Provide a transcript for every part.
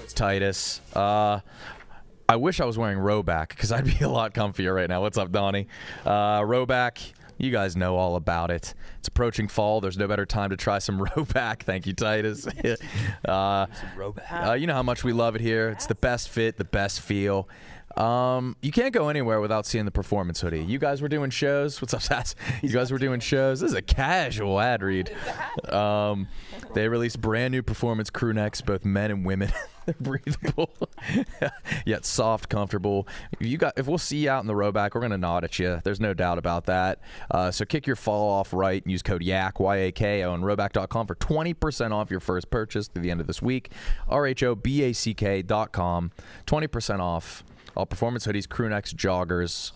It's Titus. I wish I was wearing Rowback because I'd be a lot comfier right now. What's up, Donnie? Rowback, you guys know all about it. It's approaching fall. There's no better time to try some Rowback. Thank you, Titus. You know how much we love it here. It's the best fit, the best feel. You can't go anywhere without seeing the performance hoodie. You guys were doing shows. What's up, Sass? You guys were doing shows. This is a casual ad read. They released brand new performance crew necks, both men and women. They're breathable, yet soft, comfortable. If we'll see you out in the Rowback, we're gonna nod at you. There's no doubt about that. So kick your fall off right and use code YAK YAK on rowback.com for 20% off your first purchase through the end of this week. RHOBACK.com, 20% off. All performance hoodies, crew necks, joggers.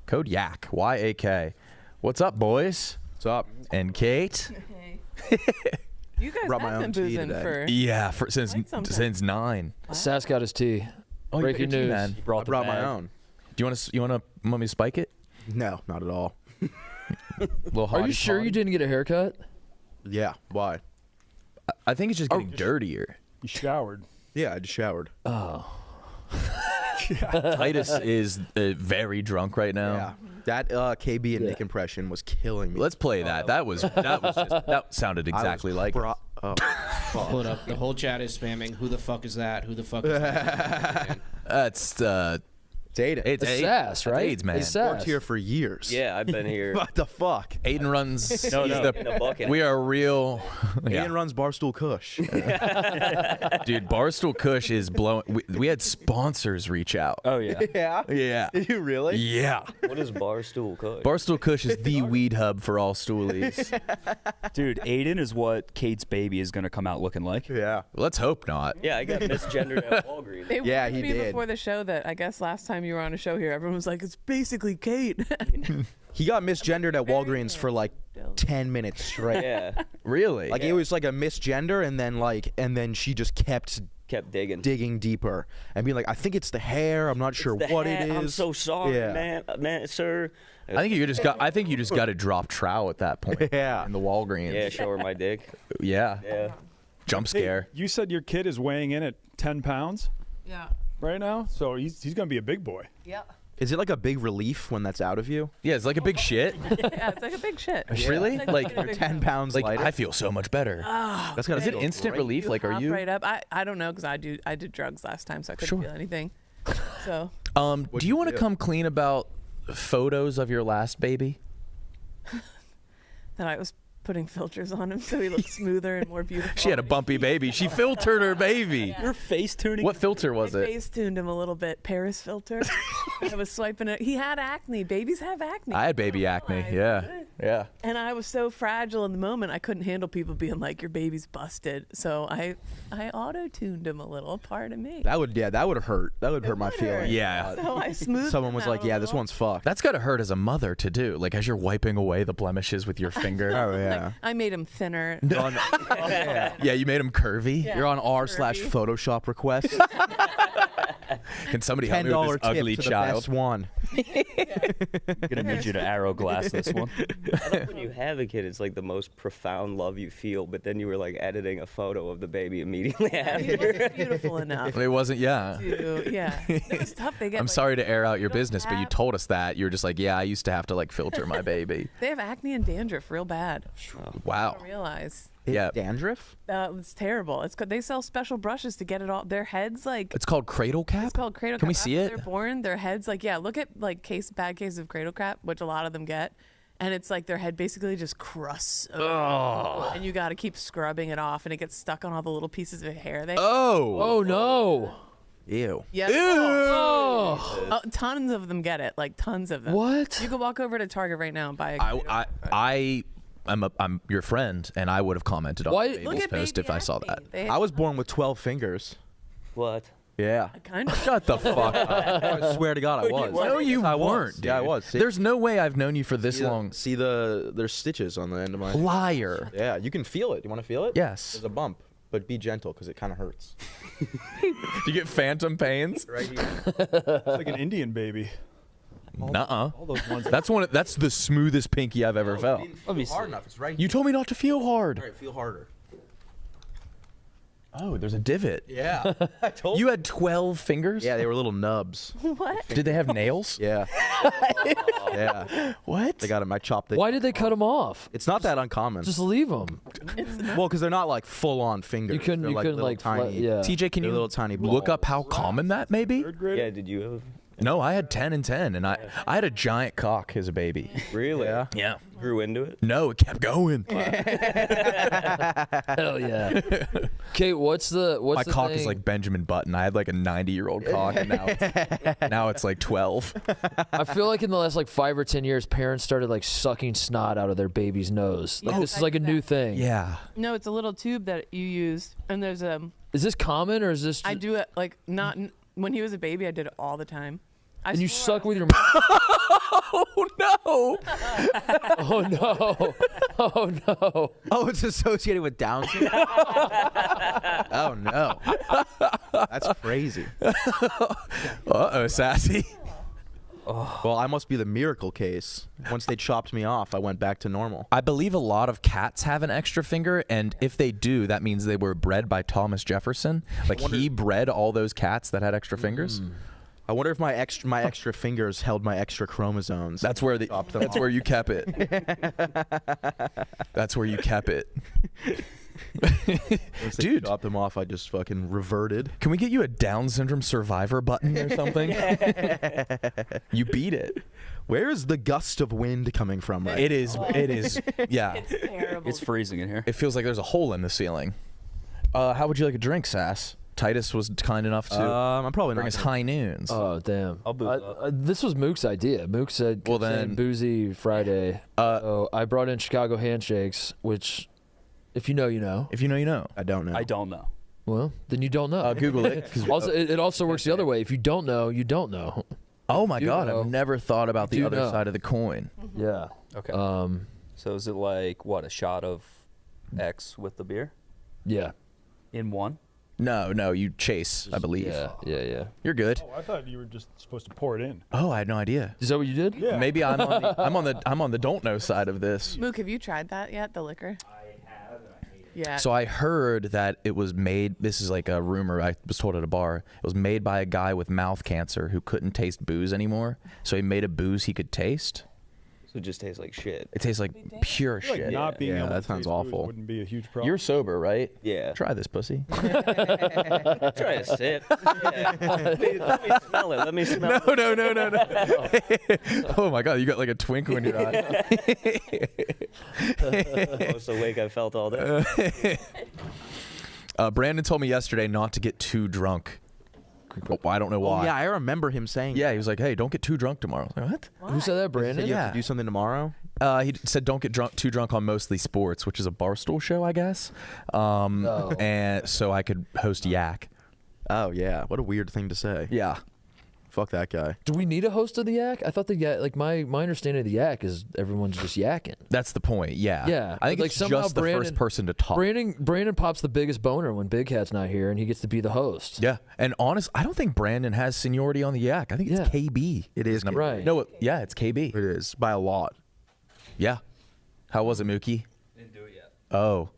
Code YAK, YAK. What's up, boys? What's up? And Kate? Hey. You guys have been boozing for... Yeah, since 9. Wow. Sass got his tea. Oh, breaking news. Man. I brought my own. Do you want me to spike it? No, not at all. Are you sure you didn't get a haircut? Yeah, why? I think it's just getting dirtier. You showered. Yeah, I just showered. Oh. Titus is very drunk right now. Yeah. That KB and Nick impression was killing me. Let's play that. That sounded exactly like. Pull it up. The whole chat is spamming. Who the fuck is that? Who the fuck is that? It's Aiden. It's Sass, right? It's Aids, man. It's Worked here for years. Yeah, I've been here. What the fuck? Aiden runs. In the bucket. We are real. Aiden runs Barstool Kush. Dude, Barstool Kush is blowing. We had sponsors reach out. Oh yeah. Yeah. Yeah. Did you really? Yeah. What is Barstool Kush? Barstool Kush is the weed hub for all stoolies. Dude, Aiden is what Kate's baby is going to come out looking like. Yeah. Let's hope not. Yeah, I got misgendered at Walgreens. They Yeah, warned he me did. before the show that I guess last time you were on a show here, everyone was like, it's basically Kate. He got misgendered at Walgreens for like 10 minutes straight. Yeah. Really? Like it was like a misgender, and then she just kept digging deeper and being like, I think it's the hair. I'm not sure what it is. I'm so sorry, Yeah. man, sir. I think you just got to drop trow at that point. Yeah. In the Walgreens. Yeah, show her my dick. Yeah. Yeah. Jump scare. Hey, you said your kid is weighing in at 10 pounds Yeah. right now, so he's going to be a big boy. Yeah. Is it like a big relief when that's out of you? Yeah, it's like a big shit. Yeah, it's like a big shit. Really? It's Like a big 10 shit. pounds Like lighter? I feel so much better. That's gotta Is it feel instant great. relief? Like, are hop you? right up? I don't know because I did drugs last time, so I couldn't feel anything. So. Do you want to come clean about photos of your last baby? That I was putting filters on him so he looked smoother and more beautiful. She had a bumpy baby. She filtered her baby. Your face tuning? What filter was I it? face tuned him a little bit. Paris filter. I was swiping it. He had acne. Babies have acne. I had baby acne. Yeah. Yeah. And I was so fragile in the moment, I couldn't handle people being like, your baby's busted. So I auto-tuned him a little, part of me. That would hurt. That would hurt my feelings. Yeah. So I smoothed Someone him was out like, a yeah, this little. one's fucked. That's got to hurt as a mother to do. Like as you're wiping away the blemishes with your finger. Oh, yeah. Like, I made him thinner. Yeah, you made him curvy. Yeah. You're on Curvy. r/Photoshop request. Can somebody help me $10 with this tip ugly to the child? best one. Gonna need you to arrow glass this one. I thought when you have a kid, it's like the most profound love you feel, but then you were like editing a photo of the baby immediately He after. wasn't beautiful enough. It wasn't. Yeah. Yeah. It was tough. They get I'm like, sorry to air out your don't business, but you have- told us that. You were just like, yeah, I used to have to like filter my baby. They have acne and dandruff real bad. Wow. I don't realize. Yeah. Dandruff? It's terrible. They sell special brushes to get it all. Their heads like. It's called cradle cap? It's called cradle cap. Can we see After it? They're born. Their heads like look at like bad cases of cradle cap, which a lot of them get, and it's like their head basically just crusts. And you got to keep scrubbing it off, and it gets stuck on all the little pieces of hair. Oh no. Ew. Yeah. Oh. Tons of them get it. Like tons of them. What? You could walk over to Target right now and buy a. I'm your friend, and I would have commented on Why- Babel's Look at post baby if I saw acne. that. They I was born with 12 fingers. What? Yeah. kind of. Shut the fuck up. I swear to God, I was. No, you I was. weren't. Dude. Yeah, I was. See? There's no way I've known you for this long. See there's stitches on the end of my. Liar. Yeah, you can feel it. You want to feel it? Yes. There's a bump. but be gentle because it kind of hurts. Do you get phantom pains? Right here. It's like an Indian baby. Nuh-uh. All those ones. That's the smoothest pinky I've ever felt. Let me hard enough. It's right You told me not to feel hard. All right, feel harder. Oh, there's a divot. Yeah. I told You had 12 fingers? Yeah, they were little nubs. What? Did they have nails? Yeah. Yeah. What? They got them. I chopped it. Why did they cut them off? It's not that uncommon. Just leave them. Well, because they're not like full on fingers. You couldn't. They're You couldn't little like. tiny. Yeah. TJ, can They're you little tiny look up balls. how common that may be? Third grade. Yeah, did you have? No, I had 10 and 10, and I had a giant cock as a baby. Really? Yeah. Yeah. Grew into it? No, it kept going. Hell yeah. Kate, what's the My the cock thing? is like Benjamin Button. I had like a 90-year-old cock, and now it's like 12. I feel like in the last like 5 or 10 years, parents started like sucking snot out of their baby's nose. Like Yeah, this I is like a do new that. thing. Yeah. No, it's a little tube that you use, and there's a. Is this common or is this? I do it like not when he was a baby. I did it all the time. And you swore I suck was- with your. Oh no! Oh no! Oh no! Oh, it's associated with Down syndrome? Oh, no. That's crazy. Uh-oh, sassy. Well, I must be the miracle case. Once they chopped me off, I went back to normal. I believe a lot of cats have an extra finger, and if they do, that means they were bred by Thomas Jefferson. Like he bred all those cats that had extra fingers. I wonder if my extra fingers held my extra chromosomes. That's where that's where you kept it. That's where you kept it. Once they Dude. chopped them off, I just fucking reverted. Can we get you a Down syndrome survivor button or something? You beat it. Where is the gust of wind coming from right It is. Yeah. It's terrible. It's freezing in here. It feels like there's a hole in the ceiling. How would you like a drink, Sass? Titus was kind enough to I'm probably bring not us gonna- high noons. Oh damn! I'll booze up. This was Mook's idea. Mook said, Well, saying then- Boozy Friday. So I brought in Chicago handshakes, which, if you know, you know. If you know, you know. I don't know. I don't know. Well, then you don't know. Google it. 'Cause- Also, it also works the other way. If you don't know, you don't know. oh my You God, know. I've never thought about the You other know. side of the coin. Yeah. Okay. Um. So is it like what, a shot of X with the beer Yeah. in one? No, you chase, I believe. Yeah. You're good. Oh, I thought you were just supposed to pour it in. Oh, I had no idea. Is that what you did? Yeah. Maybe I'm on the don't know side of this. Mook, have you tried that yet? The liquor? I have, and I hate it. Yeah. So I heard that it was made. This is like a rumor I was told at a bar. It was made by a guy with mouth cancer who couldn't taste booze anymore. So he made a booze he could taste. So it just tastes like shit. It tastes like pure I feel like shit. not being Yeah, able that to sounds taste booze awful. wouldn't be a huge problem. You're sober, right? Yeah. Try this, pussy. Try a sip. Yeah. Let me smell it. Let me smell it. No. Oh my God, you got like a twinkle in your eye. Most awake I felt all day. Brandon told me yesterday not to get too drunk. I don't know why. Oh, yeah, I remember him saying. Yeah, he was like, "Hey, don't get too drunk tomorrow." I was like, what? Who said that, Said Brandon? you have Yeah. to do something tomorrow. He said don't get too drunk on Mostly Sports, which is a Barstool show, I guess. And so I could host Yak. Oh yeah, what a weird thing to say. Yeah. Fuck that guy. Do we need a host of the Yak? I thought the Yak, like my understanding of the Yak is everyone's just yakking. That's the point. Yeah. Yeah, I think like it's somehow just the first Brandon- person to talk. Brandon pops the biggest boner when Big Hat's not here, and he gets to be the host. Yeah. And honest, I don't think Brandon has seniority on the Yak. I think it's Yeah. KB. It is Number- Right. No, yeah, it's KB. It is by a lot. Yeah. How was it, Mookie? Didn't do it yet. Oh.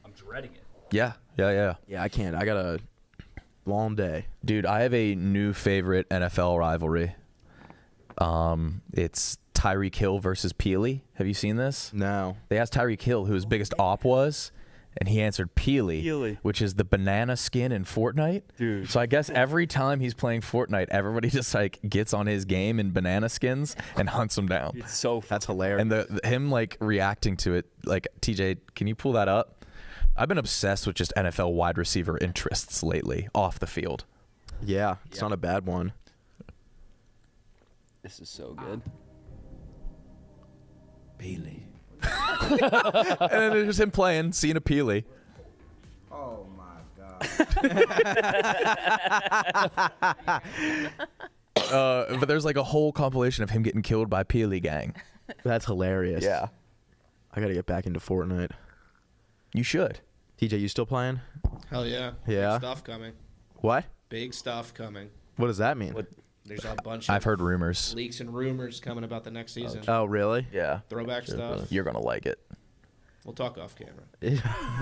I'm dreading it. Yeah. Yeah, I can't. I got a long day. Dude, I have a new favorite NFL rivalry. It's Tyreek Hill versus Peely. Have you seen this? No. They asked Tyreek Hill who his biggest op was, and he answered Peely, which is the banana skin in Fortnite. Dude. So I guess every time he's playing Fortnite, everybody just like gets on his game in banana skins and hunts him down. It's so That's hilarious. And him like reacting to it, like TJ, can you pull that up? I've been obsessed with just NFL wide receiver interests lately off the field. yeah, it's not a bad one. This is so good. Peely. And then there's just him playing, seeing a Peely. Oh my God. But there's like a whole compilation of him getting killed by Peely gang. That's hilarious. Yeah. I gotta get back into Fortnite. You should. TJ, you still playing? Hell yeah. Yeah. Big stuff coming. What? Big stuff coming. What does that mean? There's a bunch I've of heard rumors. leaks and rumors coming about the next season. Oh, really? Yeah. Throwback stuff. You're gonna like it. We'll talk off camera.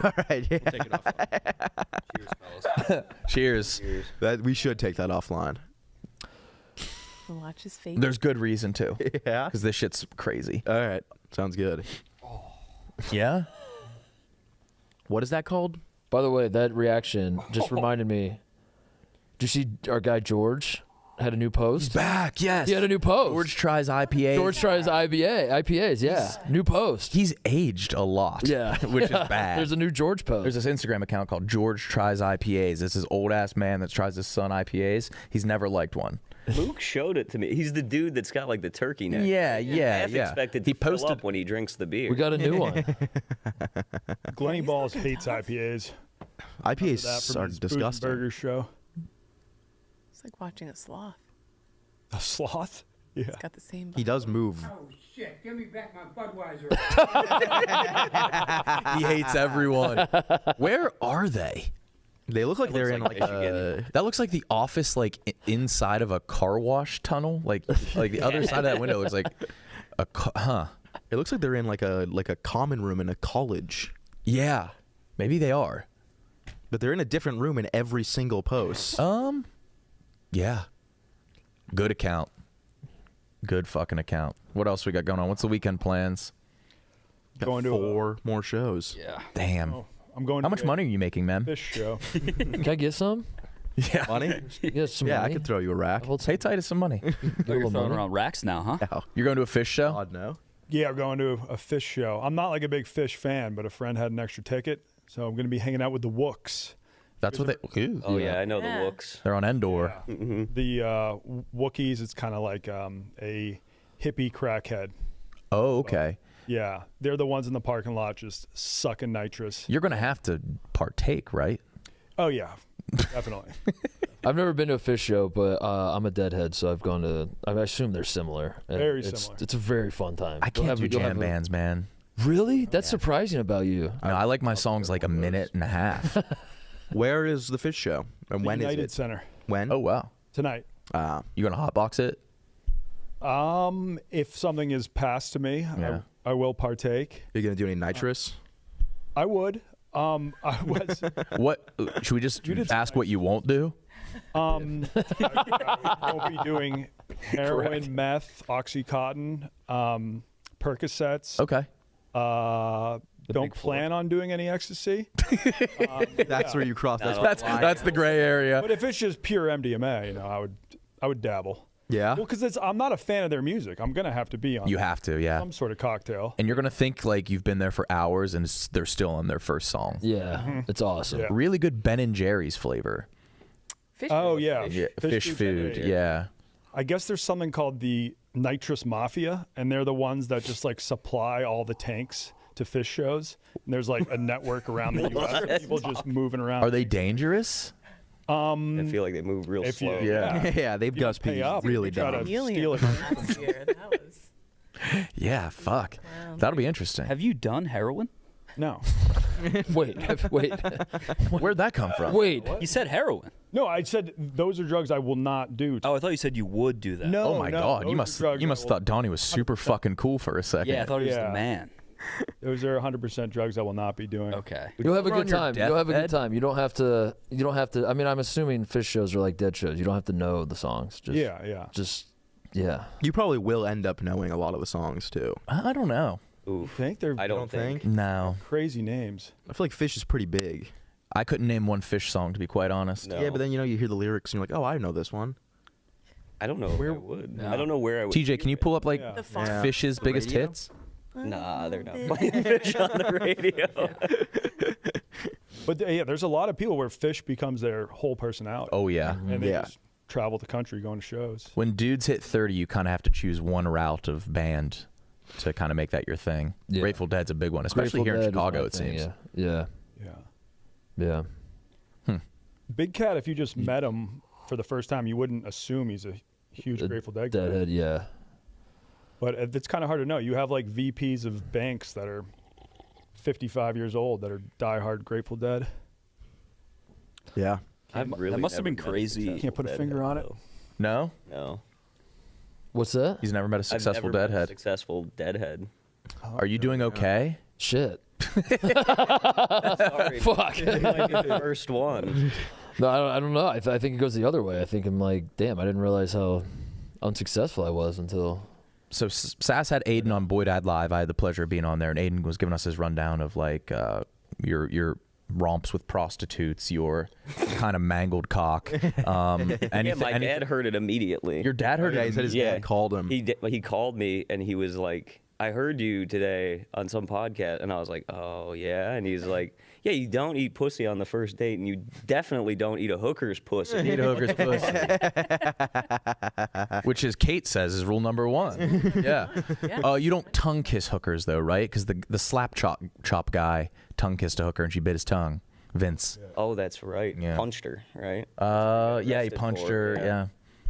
All right. Yeah. We'll take it offline. Cheers. That we should take that offline. Watch his face. There's good reason to. Yeah. Because this shit's crazy. All right. Sounds good. Yeah. What is that called? By the way, that reaction just reminded me. Did you see our guy George had a new post? Back, yes. He had a new post. George tries IPAs. George tries IPAs, yeah. New post. He's aged a lot. Yeah. Which is bad. There's a new George post. There's this Instagram account called George Tries IPAs. This is old ass man that tries his son IPAs. He's never liked one. Luke showed it to me. He's the dude that's got like the turkey neck. Yeah. Half expected to fill up when he drinks the beer. We got a new one. Glenny Balls hates IPAs. IPAs That are from his disgusting. Burger show. It's like watching a sloth. A sloth? Yeah. It's got the same. He does move. Oh shit! Give me back my Budweiser. He hates everyone. Where are they? They look like they're in like That looks like the office, like inside of a car wash tunnel. Like the other side of that window is like a It looks like they're in like a common room in a college. Yeah, maybe they are. But they're in a different room in every single post. Yeah. Good account. Good fucking account. What else we got going on? What's the weekend plans? Got Going to 4 more shows. Yeah. Damn. I'm going. How to much a money are you making, man? Fish show. Can I get some? Yeah. Money? Yeah, some Yeah, I money. could throw you a rack. Pay Titus some money. Oh, you're little throwing money. around racks now, huh? Ow. You're going to a fish show? God, no. Yeah, I'm going to a fish show. I'm not like a big fish fan, but a friend had an extra ticket, so I'm going to be hanging out with the Wooks. That's what they. Ooh. Oh yeah, I know Yeah. the Wooks. They're on Endor. The Wookiees, it's kind of like a hippie crackhead. Oh, okay. Yeah, they're the ones in the parking lot just sucking nitrous. You're gonna have to partake, right? Oh yeah, definitely. I've never been to a fish show, but I'm a deadhead, so I've gone to. I assume they're similar. And Very it's, similar. It's a very fun time. I can't do jam bands, man. Really? That's surprising about you. No, I like my songs like a minute and a half. Where is the fish show? And The when United is it? Center When? Oh wow. tonight. You gonna hotbox it? If something is passed to me, Yeah. I will partake. Are you going to do any nitrous? I would. I was. What should we just did ask what you won't do? I won't be doing heroin, meth, OxyContin, Percocets. Okay. Don't plan on doing any ecstasy. That's where you cross. That's the gray area. But if it's just pure MDMA, I would dabble. Yeah. Well, because I'm not a fan of their music. I'm gonna have to be on You have to, yeah. some sort of cocktail. And you're gonna think like you've been there for hours and they're still on their first song. Yeah, it's awesome. Yeah. Really good Ben and Jerry's flavor. Fish Oh food. yeah, Yeah, fish food. Yeah. I guess there's something called the Nitrous Mafia, and they're the ones that just like supply all the tanks to fish shows. And there's like a network around the U.S. of people just moving around. Are they dangerous? I feel like they move real If you- slow. Yeah. Yeah, they've got pay up, really try to dumb. steal it. Last year. That was. Yeah, fuck. Wow. That'll be interesting. Have you done heroin? No, Wait. Where'd that come from? Wait. You said heroin. no. I said those are drugs I will not do. Oh, I thought you said you would do that. No, Oh my no, god, those you are must drugs you I must will- thought Donnie was super fucking cool for a second. Yeah, I thought he was Yeah. the man. Those are 100% drugs I will not be doing. Okay. You'll have a ever on good your time. You'll have a good deathbed? time. You don't have to. You don't have to. I mean, I'm assuming fish shows are like dead shows. You don't have to know the songs. Just, Yeah. Just. Yeah. You probably will end up knowing a lot of the songs too. I don't know. Oof. Think they're I don't think. No. crazy names. I feel like Fish is pretty big. I couldn't name one fish song to be quite honest. No. Yeah, but then you hear the lyrics and you're like, oh, I know this one. I don't know where I would. I don't know where I would. TJ, can you pull up like Yeah. The farm. Yeah. Fish's biggest radio? hits? Nah, they're not playing fish on the radio. But yeah, there's a lot of people where Fish becomes their whole personality. Oh yeah. And they Yeah. just travel the country going to shows. When dudes hit 30, you kind of have to choose one route of band to kind of make that your thing. Yeah. Grateful Dead's a big one, especially Grateful here in Dead is Chicago, my it thing, seems. Yeah. Yeah. Yeah. Big Cat, if you just met him for the first time, you wouldn't assume he's a huge A Grateful Dead guy. Deadhead. Yeah. But it's kind of hard to know. You have like VPs of banks that are 55 years old that are diehard Grateful Dead. Yeah. I've really that must have never been met a crazy. successful Can't put a finger deadhead, on it. though. No, No. What's that? he's never met a successful I've never met a deadhead. successful deadhead. Are you doing okay? Shit. Sorry. Fuck. You might be the first one. No, I don't know. I think it goes the other way. I think I'm like, damn, I didn't realize how unsuccessful I was until. So Sass had Aiden on Boy Dad Live. I had the pleasure of being on there, and Aiden was giving us his rundown of like your romps with prostitutes, your kind of mangled cock. Yeah, my dad heard it immediately. Your dad heard Yeah, it. he said his Yeah. dad called him. He called me and he was like, I heard you today on some podcast, and I was like, oh yeah, and he's like, yeah, you don't eat pussy on the first date, and you definitely don't eat a hooker's pussy. Eat a hooker's pussy. Which is Kate says is rule number 1. Yeah. You don't tongue kiss hookers though, right? Because the slap chop guy tongue kissed a hooker and she bit his tongue. Vince. Oh, that's right. Yeah. Punched her, right? Yeah, he Arrested punched for her. it, Yeah.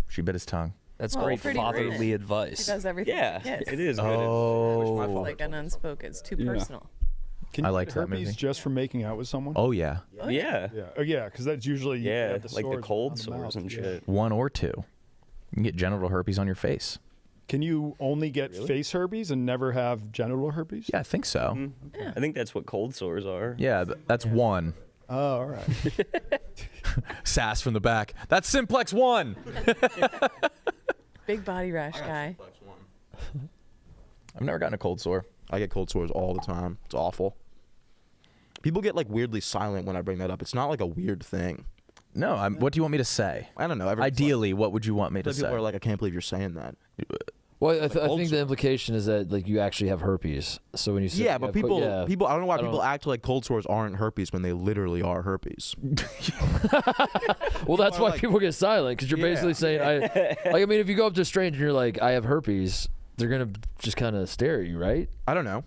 She bit his tongue. That's Well, great pretty fatherly great. advice. She does everything. Yeah, Yes. it is. Oh. It's like an unspoken. It's too personal. Can I you liked get that herpes movie. just from making out with someone? Oh yeah. Yeah. Yeah. Oh, yeah, because that's usually you Yeah, have the like the sores cold on the sores mouth, and yeah. shit. 1 or 2. You can get genital herpes on your face. Can you only get face herpes and never have genital herpes? Yeah, I think so. Yeah. I think that's what cold sores are. Yeah, that's 1. Oh, all right. Sass from the back. That's Simplex 1. Big body rash guy. I've never gotten a cold sore. I get cold sores all the time. It's awful. People get like weirdly silent when I bring that up. It's not like a weird thing. No, what do you want me to say? I don't know. Ideally, what would you want me to People say? are like, I can't believe you're saying that. Well, I cold think the implication is that like you actually have herpes. So when you say Yeah, but people, yeah. I don't know why I don't- people act like cold sores aren't herpes when they literally are herpes. Well, that's are why like- people get silent because you're basically saying I mean, if you go up to a stranger and you're like, I have herpes, they're gonna just kind of stare at you, right? I don't know.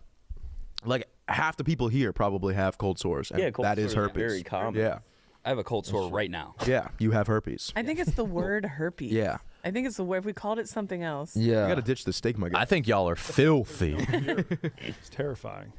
Like half the people here probably have cold sores, and Yeah, cold that is sores are herpes. very common. Yeah, I have a cold sore right now. yeah, you have herpes. I think it's the word herpes. Yeah, I think it's the word. If we called it something else. Yeah. you gotta ditch the stigma. I think y'all are filthy. It's terrifying.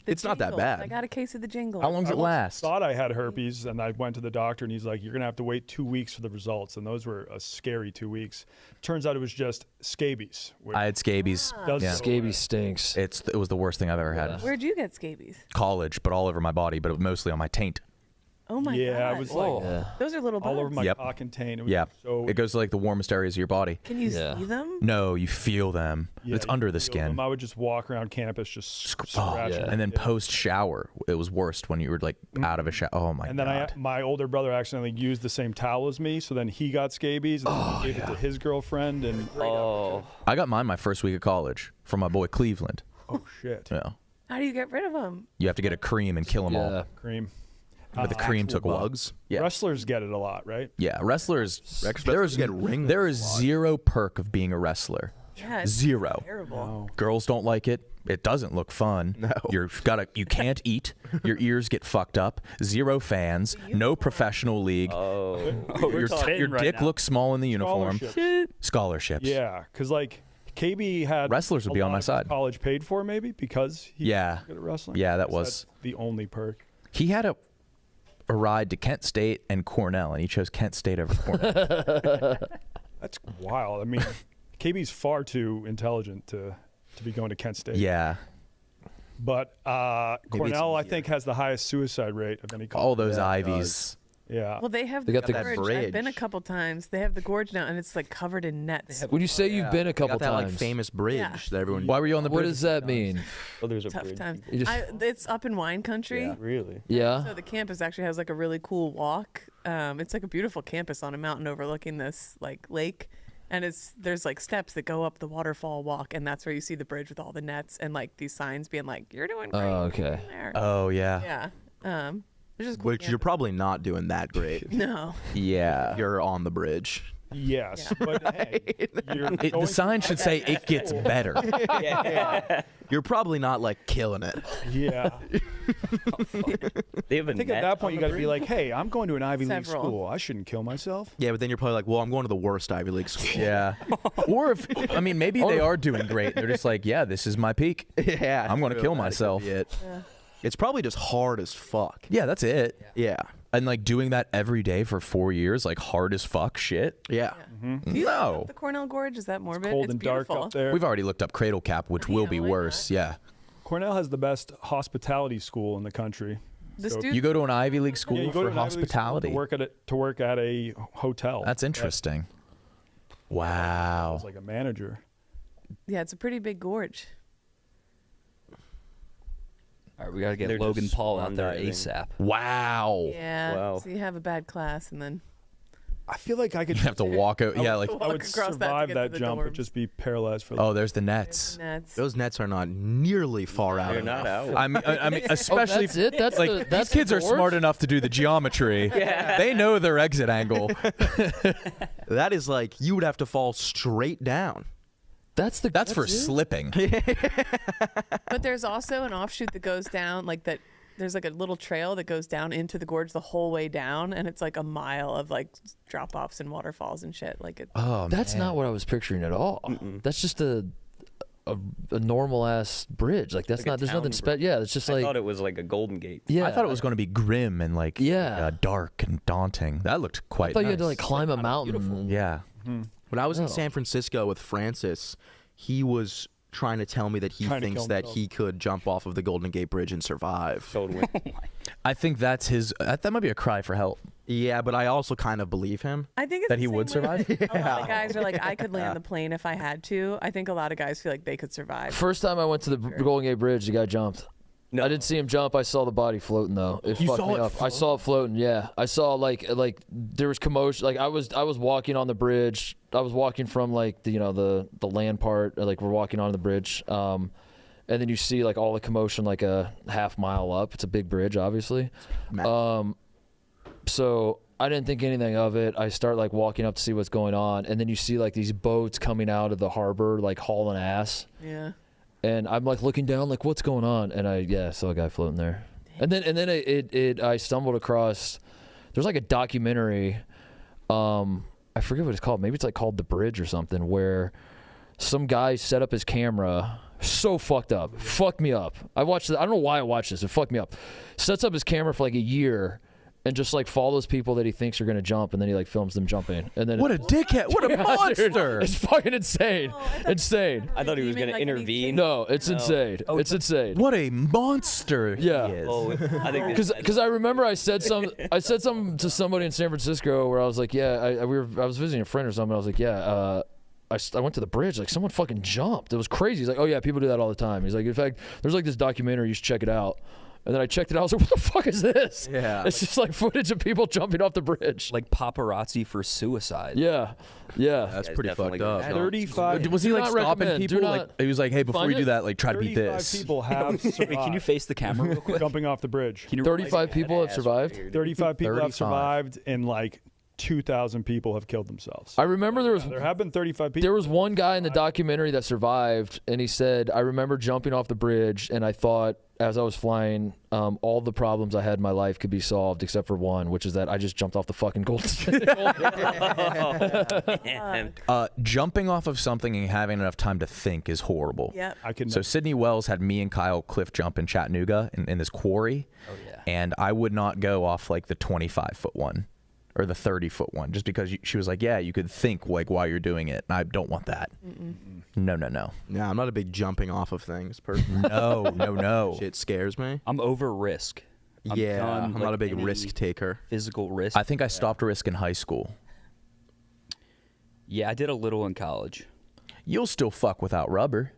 The It's not that jingles. bad. I got a case of the jingle. How long does I it once last? thought I had herpes, and I went to the doctor, and he's like, "You're gonna have to wait 2 weeks for the results," and those were a scary 2 weeks. Turns out it was just scabies. which I had scabies. does Yeah. go Scabies stinks. It was the worst thing I've ever had. Where'd you get scabies? College, but all over my body, but mostly on my taint. Oh my Yeah, god. I was like Yeah. Those are little bugs. all over my Yep. cock and taint. It was Yeah. so It goes to like the warmest areas of your body. Can you Yeah. see them? No, you feel them. yeah, It's you under the feel skin. them. I would just walk around campus just Oh, scratching. yeah. And then Yeah. post shower, it was worst when you were like out of a shower. Oh my And then god. my older brother accidentally used the same towel as me, so then he got scabies, and then he gave it to his girlfriend, and Oh, I got mine my first week of college from my boy Cleveland. oh shit, Yeah. How do you get rid of them? You have to get a cream and kill them all. Yeah. cream. But the cream took a while. bugs. Yeah. Wrestlers get it a lot, right? Yeah, wrestlers. Wrestlers get ringworm There a is lot. zero perk of being a wrestler. Yeah, it's Zero. terrible. Girls don't like it. It doesn't look fun. No. You can't eat. Your ears get fucked up. Zero fans. No professional league. Your dick looks small in the uniform. Scholarships. Yeah, because like KB had Wrestlers would a be on lot my of his side. college paid for maybe because he Yeah. was good at wrestling. Yeah, that I guess was- that's the only perk. He had a ride to Kent State and Cornell, and he chose Kent State over Cornell. That's wild. I mean, KB's far too intelligent to be going to Kent State. Yeah. But Cornell, I think, has the highest suicide rate of any college. All those Yeah, it Ivies. Yeah. Well, they have They the got the gorge. I've bridge. been a couple times. They have the gorge now, and it's like covered in nets. When you say you've been a They couple got that times, like famous bridge Yeah. that everyone. Why were you on the what bridge? does that mean? oh, there's a Tough bridge. times. You just- It's up in wine country. Really? Yeah. So the campus actually has like a really cool walk. It's like a beautiful campus on a mountain overlooking this like lake, and there's like steps that go up the waterfall walk, and that's where you see the bridge with all the nets and like these signs being like, "You're doing great." Oh, okay. There. Oh, yeah. Yeah. It's just cool Which you're campus. probably not doing that great. No. Yeah. You're on the bridge. Yes, but hey, you're The going sign should say it gets better. You're probably not like killing it. Yeah. They have a I think at net that point on you the got to be bridge? like, hey, I'm going to an Ivy League Several. school. I shouldn't kill myself. Yeah, but then you're probably like, well, I'm going to the worst Ivy League school. Yeah. Or if, I mean, maybe they are doing great. They're just like, yeah, this is my peak. Yeah. I'm going to true. kill That could myself. be it. It's probably just hard as fuck. Yeah, that's it. Yeah. And like doing that every day for 4 years, like hard as fuck shit. Yeah. Do you No. love the Cornell Gorge? Is that morbid? Cold it's and beautiful. dark up there. We've already looked up Cradle Cap, which will be why worse. Yeah. Cornell has the best hospitality school in the country. The So- students You go to an Ivy League school Yeah, you go for to an Ivy League school hospitality. to work at a hotel. That's interesting. Wow. As like a manager. Yeah, it's a pretty big gorge. All right, we gotta get They're Logan just Paul out there swan diving. ASAP. Wow. Yeah. Wow. So you have a bad class and then I feel like I could You have to walk out. Yeah, like, I walk would across that to survive get that, to the jump, but dorms. just be paralyzed for. oh, there's the nets. nets. Those nets are not nearly far out. They're enough. not out. I mean, especially that's it? That's like the- these that's kids the are smart gorge? enough to do the geometry. They know their exit angle. That is like you would have to fall straight down. That's for it? slipping. But there's also an offshoot that goes down like that. There's like a little trail that goes down into the gorge the whole way down, and it's like a mile of like drop offs and waterfalls and shit. Like it. Oh, That's man. not what I was picturing at all. That's just a normal ass bridge. Like that's Like a not. There's nothing town special. Yeah, it's just I like thought it was like a Golden Gate. yeah. I thought it was going to be grim and like Yeah. dark and daunting. That looked quite. I thought you had to nice. like climb a mountain. Yeah. When I was in Oh. San Francisco with Francis, he was trying to tell me that he Trying to thinks kill that himself. he could jump off of the Golden Gate Bridge and survive. Totally. I think that's his. That might be a cry for help. Yeah, but I also kind of believe him. I think it's That the he same would way survive? that A lot of guys are like, I could land the plane if I had to. I think a lot of guys feel like they could survive. First time I went to the Golden Gate Bridge, the guy jumped. No. I didn't see him jump. I saw the body floating though. It You fucked saw me it up. I saw it floating. Yeah, I saw like there was commotion. Like I was walking on the bridge. I was walking from like the land part. Like we're walking on the bridge. And then you see like all the commotion like a half mile up. It's a big bridge, obviously. So I didn't think anything of it. I start like walking up to see what's going on, and then you see like these boats coming out of the harbor like hauling ass. Yeah. And I'm like looking down, like, what's going on? And I saw a guy floating there. And then I stumbled across. There's like a documentary. I forget what it's called. Maybe it's like called The Bridge or something, where some guy set up his camera. So fucked up. Fucked me up. I watched it. I don't know why I watched this. It fucked me up. Sets up his camera for like a year. And just like follows people that he thinks are gonna jump, and then he like films them jumping, and then What a dickhead! What a monster! it's fucking insane, insane. I thought he was going to intervene. No, it's insane. It's insane. What a monster! Yeah. He is. Oh, I think this- Because I remember I said something to somebody in San Francisco where I was like, yeah, I was visiting a friend or something. I was like, yeah, I went to the bridge. Like someone fucking jumped. It was crazy. He's like, oh yeah, people do that all the time. He's like, in fact, there's like this documentary. You should check it out. And then I checked it out. I was like, what the fuck is this? Yeah. It's just like footage of people jumping off the bridge. Like paparazzi for suicide. Yeah. Yeah. That's Guys pretty definitely fucked up. gonna jump. 35. Was he Do like not stopping recommend. Do people? not Like he was like, hey, before find we do it. that, like try to beat 35 this. people have survived. Wait, can you face the camera real quick? Jumping off the bridge. Can you 35 people have survived. 35 people 35. have survived, and like 2,000 people have killed themselves. I remember There have been 35 people. There was one guy in the documentary that survived, and he said, I remember jumping off the bridge, and I thought, as I was flying, all the problems I had in my life could be solved except for one, which is that I just jumped off the fucking Golden Jumping off of something and having enough time to think is horrible. Yep. I can. So Sydney Wells had me and Kyle cliff jump in Chattanooga in this quarry. Oh yeah. And I would not go off like the 25-foot one or the 30-foot one just because she was like, yeah, you could think like while you're doing it. And I don't want that. No. Yeah, I'm not a big jumping off of things person. No. Shit scares me. I'm over risk. I'm Yeah, done, I'm like, not a big any risk taker. Physical risk. I think I stopped risk in high school. Yeah, I did a little in college. You'll still fuck without rubber.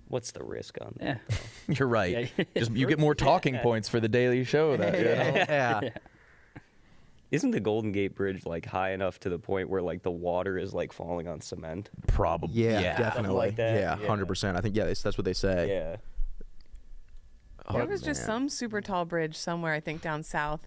What's the risk on that? Yeah. You're right. Yeah. Just you get more talking points for the Daily Show. That, you know? Yeah. Isn't the Golden Gate Bridge like high enough to the point where like the water is like falling on cement? Probably. Yeah, definitely. like that. Yeah, Yeah. 100%. I think that's what they say. Yeah. There was just some super tall bridge somewhere, I think, down south.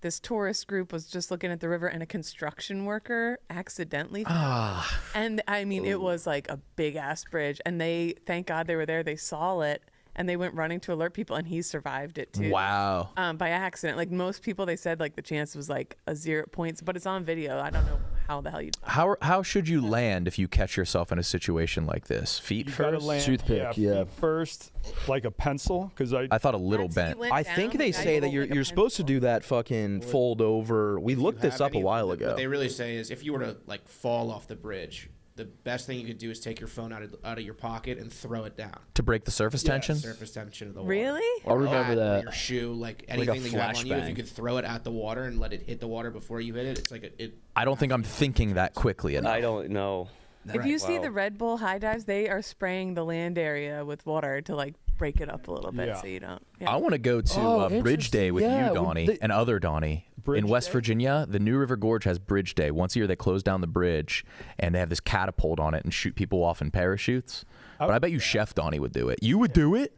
This tourist group was just looking at the river, and a construction worker accidentally fell. And I mean, it was like a big ass bridge, and they, thank God they were there. They saw it, and they went running to alert people, and he survived it too. Wow. By accident. Like most people, they said like the chance was like a 0 points, but it's on video. I don't know how the hell you. How should you land if you catch yourself in a situation like this? Feet You gotta first? land, Toothpick, yeah. feet first, like a pencil, because I thought a little So you bent. went I down, think the they guy say that pulled you're like a you're supposed to do pencil. that fucking fold over. We looked this up a while ago. What they really say is if you were to like fall off the bridge, the best thing you could do is take your phone out of your pocket and throw it down. To break the surface tension? Surface tension of the water. Really? I remember Or that. your shoe, like anything that you have on you, if flashbang. you could throw it at the water and let it hit the water before you hit it, it's like I don't think I'm thinking that quickly enough. I don't know. If you see Wow. the Red Bull high dives, they are spraying the land area with water to like break it up a little bit Yeah. so you don't. I want to go to Oh, Bridge interesting. Day with Yeah, you, would Donnie, they- and other Donnie. Bridge in West Day? Virginia, the New River Gorge has Bridge Day. Once a year, they close down the bridge, and they have this catapult on it and shoot people off in parachutes. But I bet you Chef Donnie would do it. You would do it?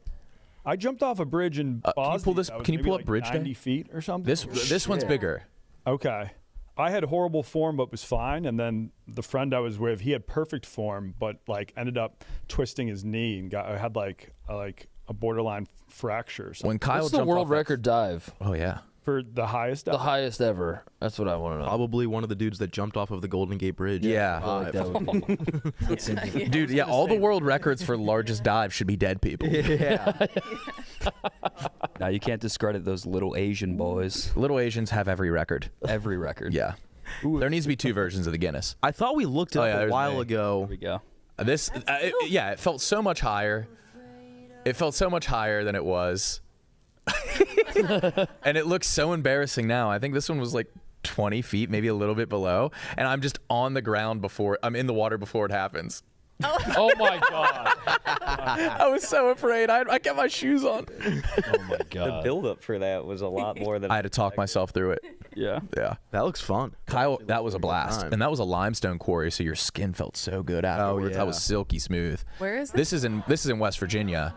I jumped off a bridge in Bosnia. can you pull this? that was Can you maybe pull up like Bridge Day? 90 feet or something. This one's bigger. Okay. I had horrible form, but was fine. And then the friend I was with, he had perfect form, but like ended up twisting his knee and had like a borderline fracture. Or something. When Kyle What's the jumped world off that- record dive? Oh yeah. For the highest. The highest ever. That's what I want to know. Probably one of the dudes that jumped off of the Golden Gate Bridge. Yeah. I like that would be- Dude, yeah, all the world records for largest dive should be dead people. Yeah. Now you can't discredit those little Asian boys. Little Asians have every record. Every record. Yeah. There needs to be 2 versions of the Guinness. I thought we looked it Oh, up yeah, a there's while me. ago. Here we go. This, it felt so much higher. It felt so much higher than it was. And it looks so embarrassing now. I think this one was like 20 feet, maybe a little bit below. And I'm just on the ground I'm in the water before it happens. Oh my god. I was so afraid. I kept my shoes on. Oh my The god. buildup for that was a lot more than I had to talk myself through it. Yeah. Yeah. That looks fun. Kyle, that was a blast. time. And that was a limestone quarry, so your skin felt so good afterwards. That was yeah. silky smooth. Where is this? This is in West Virginia.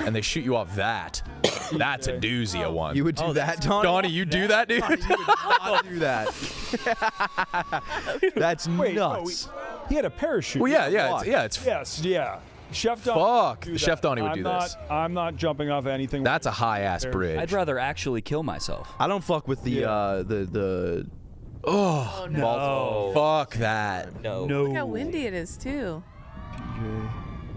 And they shoot you off that. That's a doozy of one. You would do that, Donnie? Donnie, you do that, dude? You would not do that. That's Wait, no, nuts. he had a parachute. Well, yeah, it's Yes, yeah. Chef Donnie. Fuck, would do Chef that. Donnie would I'm do not, this. I'm not jumping off anything. that's a high ass bridge. I'd rather actually kill myself. I don't fuck with the Oh no! Fuck that. no. Look how windy it is too.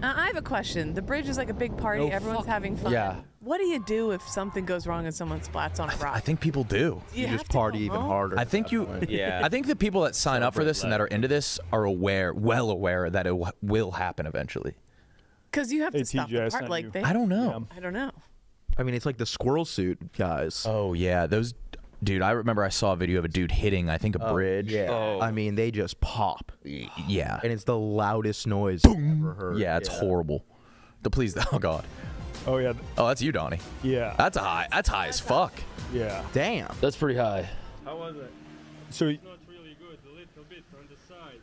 I have a question. The bridge is like a big party. Everyone's having fun. Yeah. What do you do if something goes wrong and someone splats on a rock? I think people do. you have just to go party even home. harder. I think you. Yeah. I think the people that sign up for this and that are into this are well aware that it will happen eventually. Because you have to Hey, stop TJ, I the part. sent Like you. they. I don't know. I don't know. I mean, it's like the squirrel suit guys. Oh yeah, those. Dude, I remember I saw a video of a dude hitting, I think, a bridge. Yeah. Oh. I mean, they just pop, Yeah. and it's the loudest noise you've ever heard. Yeah, it's horrible. Please, oh god. Oh yeah, Oh, that's you, Donnie. yeah, That's high as fuck. yeah. Damn. That's pretty high. How was it? So Not really good. A little bit on the side.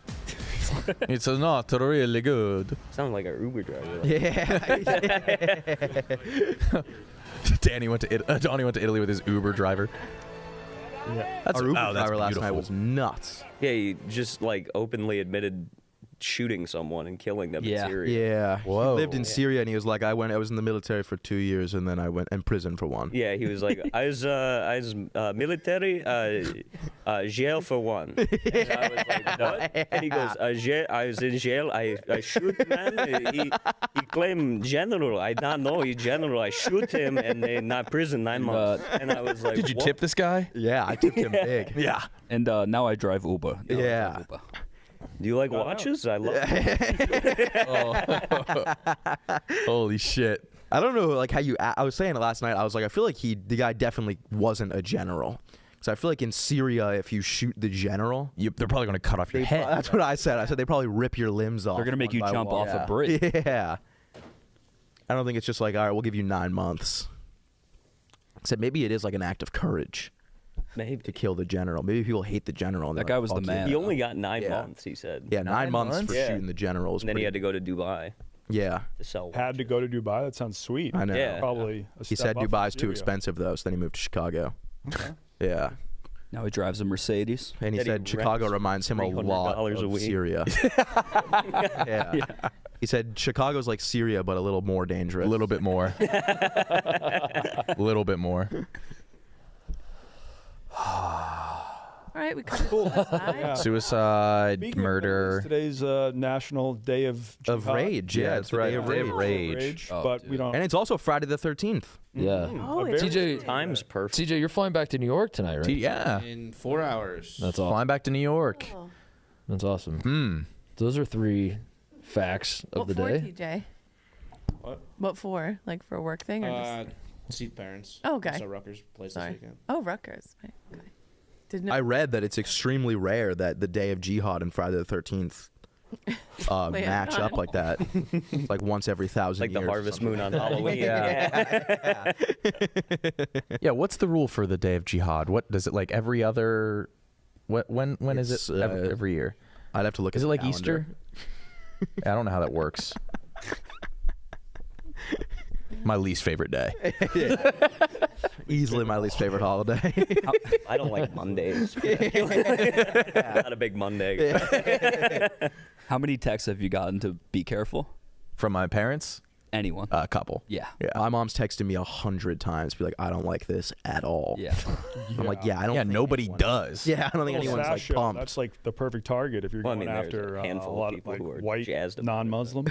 It's not really good. Sound like an Uber driver. Yeah. Donnie went to Italy with his Uber driver. That's, Our Uber oh, that's driver last night beautiful. was nuts. Yeah, he just like openly admitted shooting someone and killing them Yeah. in Syria. Yeah. Whoa. He lived in Syria, and he was like, I was in the military for 2 years, and then I went in prison for 1. Yeah, he was like, I was military, jail for 1. And I was like, what? And he goes, jail, I was in jail, I shoot man. He claimed general. I don't know, he general. I shoot him, and they not prison 9 months. And I was like, Did you what? tip this guy? Yeah, I tipped him big. Yeah. And now I drive Uber. Now I Yeah. drive Uber. Do you like watches? I love Holy shit. I don't know, like how you. I was saying it last night. I was like, I feel like the guy definitely wasn't a general. Because I feel like in Syria, if you shoot the general, They're probably going to cut off your head. that's what I said. I said they probably rip your limbs off. They're gonna make one you by jump one. off a bridge. Yeah. I don't think it's just like, all right, we'll give you 9 months. Except maybe it is like an act of courage Maybe. to kill the general. Maybe people hate the general. And That they're guy like, was the "Fuck you." man. He only got 9 Yeah. months, he said. Yeah, 9 months for Yeah. shooting the generals. And then he had to go to Dubai Yeah, to sell had to go to Dubai. That sounds sweet. I know. Yeah. Probably. A He step said up from Dubai's too Syria. expensive though, so then he moved to Chicago. Yeah, Now he drives a Mercedes. and he That he said Chicago rents reminds him a lot $300 a of week. Syria. Yeah. He said Chicago's like Syria, but a little more dangerous. A little bit more. A little bit more. All right, we covered suicide. Yeah. Suicide, Speaking of murder. Middle East, today's National Day of Of Jihad. rage. Yeah, Yeah, that's it's the right. Day of Day of Rage. Rage. Oh, but dude. we don't. And it's also Friday the 13th. Yeah. Oh, A it's very- TJ, Time's perfect. CJ, you're flying back to New York tonight, right? Yeah. In 4 hours. That's awesome. Flying back to New York. Oh. That's awesome. Hmm. Those are 3 facts of What the for, day. TJ? What? What for? Like for a work thing or just? See the parents. Oh, okay. So Rutgers plays Sorry. this weekend. Oh, Rutgers. Right. Okay. Didn't know. I read that it's extremely rare that the Day of Jihad and Friday the 13th match up like that. It's like once every 1,000 Like years. the or harvest something. moon on Halloween. Yeah. Yeah. What's the rule for the Day of Jihad? What does it like every other? What when is It's, it every year? I'd have to look Is at it the like calendar. Easter? I don't know how that works. My least favorite day. Easily my least favorite holiday. I don't like Mondays. Not a big Monday guy. How many texts have you gotten to be careful? From my parents, Anyone? a couple. Yeah. Yeah. My mom's texted me 100 times, be like, I don't like this at all. Yeah. I'm like, yeah, I don't. Yeah, think nobody anyone- does. Yeah, I don't think Little anyone's sash like show, pumped. That's like the perfect target if you're Well, I going mean, there's after a handful a of lot people like who are white jazzed about it. non-Muslim.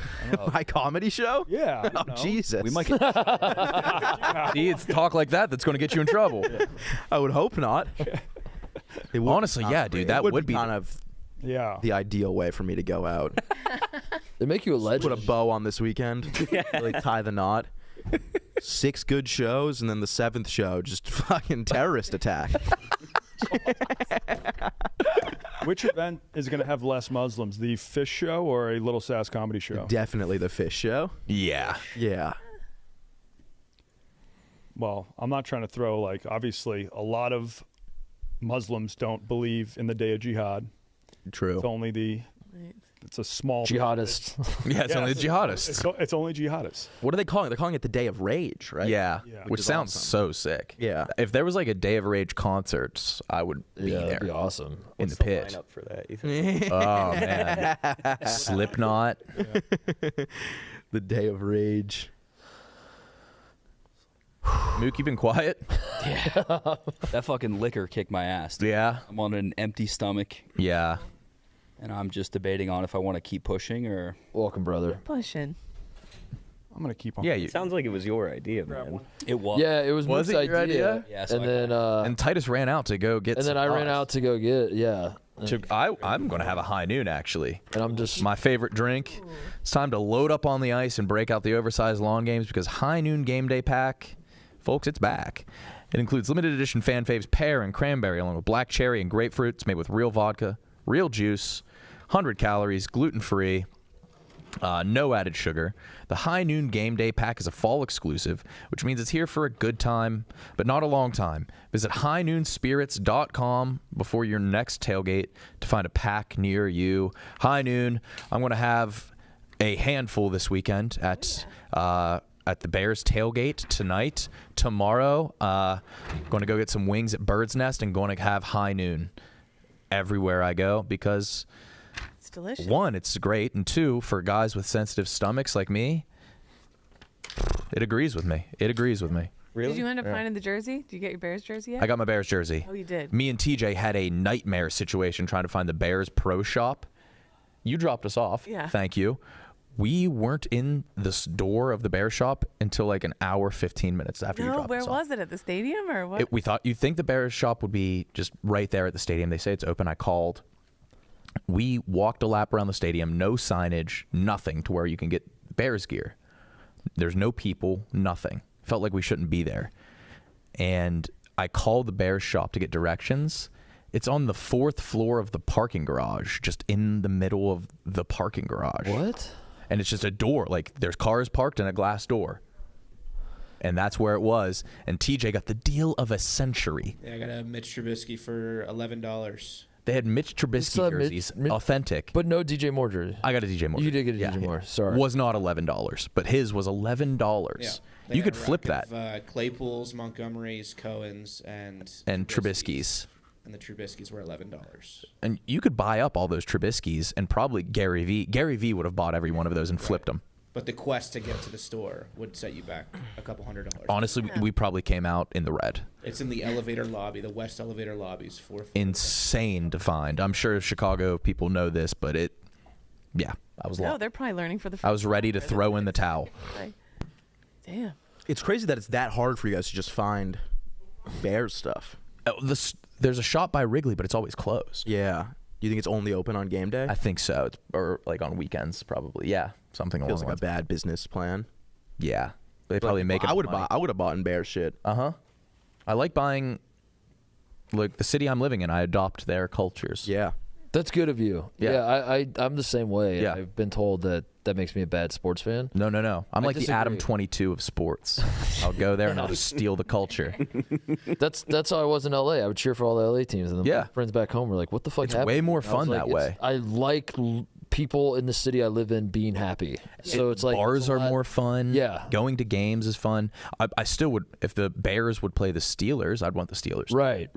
My comedy show? Yeah. Oh, Jesus. We might. See, it's talk like that that's going to get you in trouble. I would hope not. It would Honestly, be yeah, kind of dude, great. that It would be kind of Yeah. the ideal way for me to go out. They make you a legend. Put a bow on this weekend. Really tie the knot. 6 good shows, and then the 7th show, just fucking terrorist attack. Which event is going to have less Muslims, the fish show or a Little Sass comedy show? Definitely the fish show. Yeah. Yeah. Well, I'm not trying to throw like obviously a lot of Muslims don't believe in the Day of Jihad. True. It's only the Right. it's a small Jihadist. Yeah, it's only the jihadists. It's only jihadists. What are they calling it? They're calling it the Day of Rage, right? Yeah, Yeah. which Which is sounds awesome. so sick. Yeah. If there was like a Day of Rage concerts, I would be Yeah, there that'd be awesome. in What's the pit. lineup for that? You think? Oh man, Slipknot. The Day of Rage. Mook, you been quiet? That fucking liquor kicked my ass. Dude. Yeah, I'm on an empty stomach, yeah. and I'm just debating on if I want to keep pushing or. Welcome, brother. Pushing. I'm going to keep on. Yeah, you, It sounds like it was your idea, man. It was. Yeah, it was Was Mook's it your idea? Yeah, so and I- then and Titus ran out to go get. and then some I ran ice. out to go get I'm gonna have a high noon actually. and I'm just My favorite drink. It's time to load up on the ice and break out the oversized lawn games because High Noon Game Day Pack, folks, it's back. It includes limited edition fan faves pear and cranberry along with black cherry and grapefruit. It's made with real vodka, real juice, 100 calories, gluten-free, no added sugar. The High Noon Game Day Pack is a fall exclusive, which means it's here for a good time, but not a long time. Visit highnoonspirits.com before your next tailgate to find a pack near you. High Noon, I'm going to have a handful this weekend at the Bears tailgate tonight. Tomorrow, going to go get some wings at Bird's Nest and going to have High Noon everywhere I go because It's delicious. 1, it's great, and 2, for guys with sensitive stomachs like me, it agrees with me. It agrees with me. Really? Did you end up finding the jersey? Did you get your Bears jersey yet? I got my Bears jersey. Oh, you did. Me and TJ had a nightmare situation trying to find the Bears Pro Shop. You dropped us off. Yeah. Thank you. We weren't in the door of the Bears shop until like an hour, 15 minutes after you No, dropped where us off. was it? At the stadium or what? We thought you'd think the Bears shop would be just right there at the stadium. They say it's open. I called. We walked a lap around the stadium, no signage, nothing to where you can get Bears gear. There's no people, nothing. Felt like we shouldn't be there. And I called the Bears shop to get directions. It's on the 4th floor of the parking garage, just in the middle of the parking garage. what? And it's just a door. Like, there's cars parked and a glass door. And that's where it was. And TJ got the deal of a century. Yeah, I got a Mitch Trubisky for $11. They had Mitch Trubisky still have Mitch- jerseys, Mitch- authentic. But no DJ Moore jersey. I got a DJ Moore. You did get a Yeah, DJ yeah. Moore. Sorry. Was not $11, but his was $11. They You had could a flip rack that. of, Claypool's, Montgomery's, Cohen's, and Trubisky's. And the Trubisky's were $11. And you could buy up all those Trubisky's and probably Gary V. Gary V would have bought every one of those and flipped them. but the quest to get to the store would set you back a couple $100. Honestly, we probably came out in the red. It's in the elevator lobby, the west elevator lobbies, 4th floor. Insane to find. I'm sure Chicago people know this, but I was No, lost. they're probably learning for the first I was ready to time. throw in the towel. Like, damn. It's crazy that it's that hard for you guys to just find Bears stuff. There's a shop by Wrigley, but it's always closed. Yeah. You think it's only open on game day? I think so, or like on weekends, probably. Yeah, something Feels along like a those lines. bad business plan. Yeah, they probably make it. I would have bought in Bears shit. I like buying. Like the city I'm living in, I adopt their cultures. Yeah. That's good of you. Yeah. I'm the same way. Yeah. I've been told that makes me a bad sports fan. No. I'm I like the Adam disagree. 22 of sports. I'll go there and I'll just steal the culture. That's how I was in LA. I would cheer for all the LA teams, and then Yeah. my friends back home were like, "What the fuck?" It's happened? way more And I was fun like, that way. I like people in the city I live in being happy. So it's like Bars it's a are lot- more fun. Yeah. Going to games is fun. I still would, if the Bears would play the Steelers, I'd want the Steelers. Right.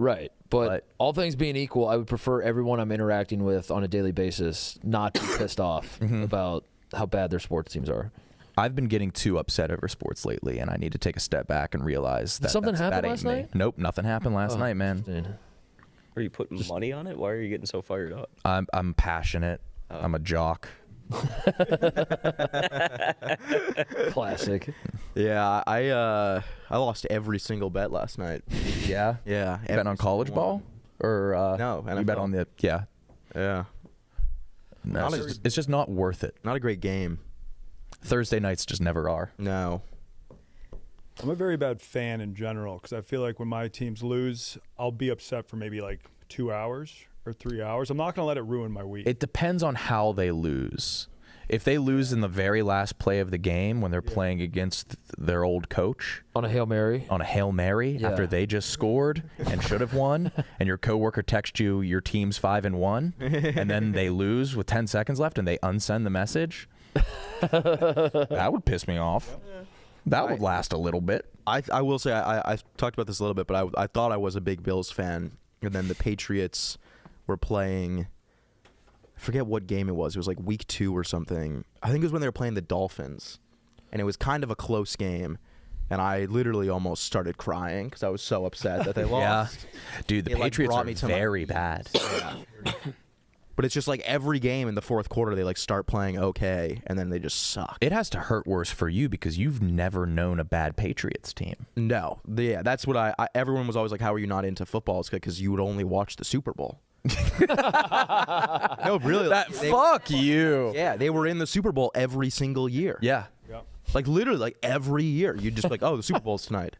But But- all things being equal, I would prefer everyone I'm interacting with on a daily basis not be pissed off about how bad their sports teams are. I've been getting too upset over sports lately, and I need to take a step back and realize that something happen that ain't last me. night? Nope, nothing happened last night, man. Interesting. Are you putting money on it? Why are you getting so fired up? I'm passionate. I'm a jock. Classic. Yeah, I lost every single bet last night. Yeah. Yeah. You bet on every college single ball, or No, you bet NFL. on the one. Yeah. No, it's just not worth it. Not a great game. Thursday nights just never are. No. I'm a very bad fan in general because I feel like when my teams lose, I'll be upset for maybe like 2 hours or 3 hours. I'm not going to let it ruin my week. It depends on how they lose. If they lose in the very last play of the game when they're playing against their old coach On a Hail Mary. on a Hail Mary Yeah. after they just scored and should have won, and your coworker texts you your team's 5-1, and then they lose with 10 seconds left and they unsend the message, that would piss me off. That would last a little bit. I will say I talked about this a little bit, but I thought I was a big Bills fan, and then the Patriots were playing. I forget what game it was. It was like week 2 or something. I think it was when they were playing the Dolphins, and it was kind of a close game. And I literally almost started crying because I was so upset that they lost. Yeah, dude, the It, like, Patriots brought are me to my very knees. bad. But it's just like every game in the fourth quarter, they like start playing okay, and then they just suck. It has to hurt worse for you because you've never known a bad Patriots team. No, yeah, that's what I everyone was always like, "How are you not into football?" It's because you would only watch the Super Bowl. No, really. Fuck you. Yeah, they were in the Super Bowl every single year. Yeah. Like literally, like every year, you'd just be like, "Oh, the Super Bowl's tonight."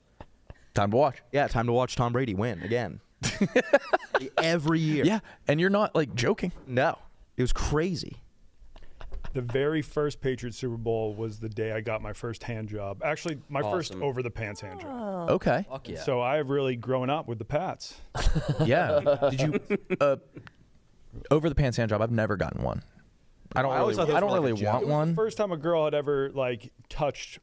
Time to watch. Yeah, time to watch Tom Brady win again. Every year. Yeah, and you're not like joking. No, it was crazy. The very first Patriots Super Bowl was the day I got my first hand job. Actually, my first Awesome. over the pants hand job. Okay. Fuck yeah. So I have really grown up with the Pats. Yeah. Did you over the pants hand job? I've never gotten one. I don't. I always really, thought I those don't were really like a want joke. The one. first time a girl had ever like touched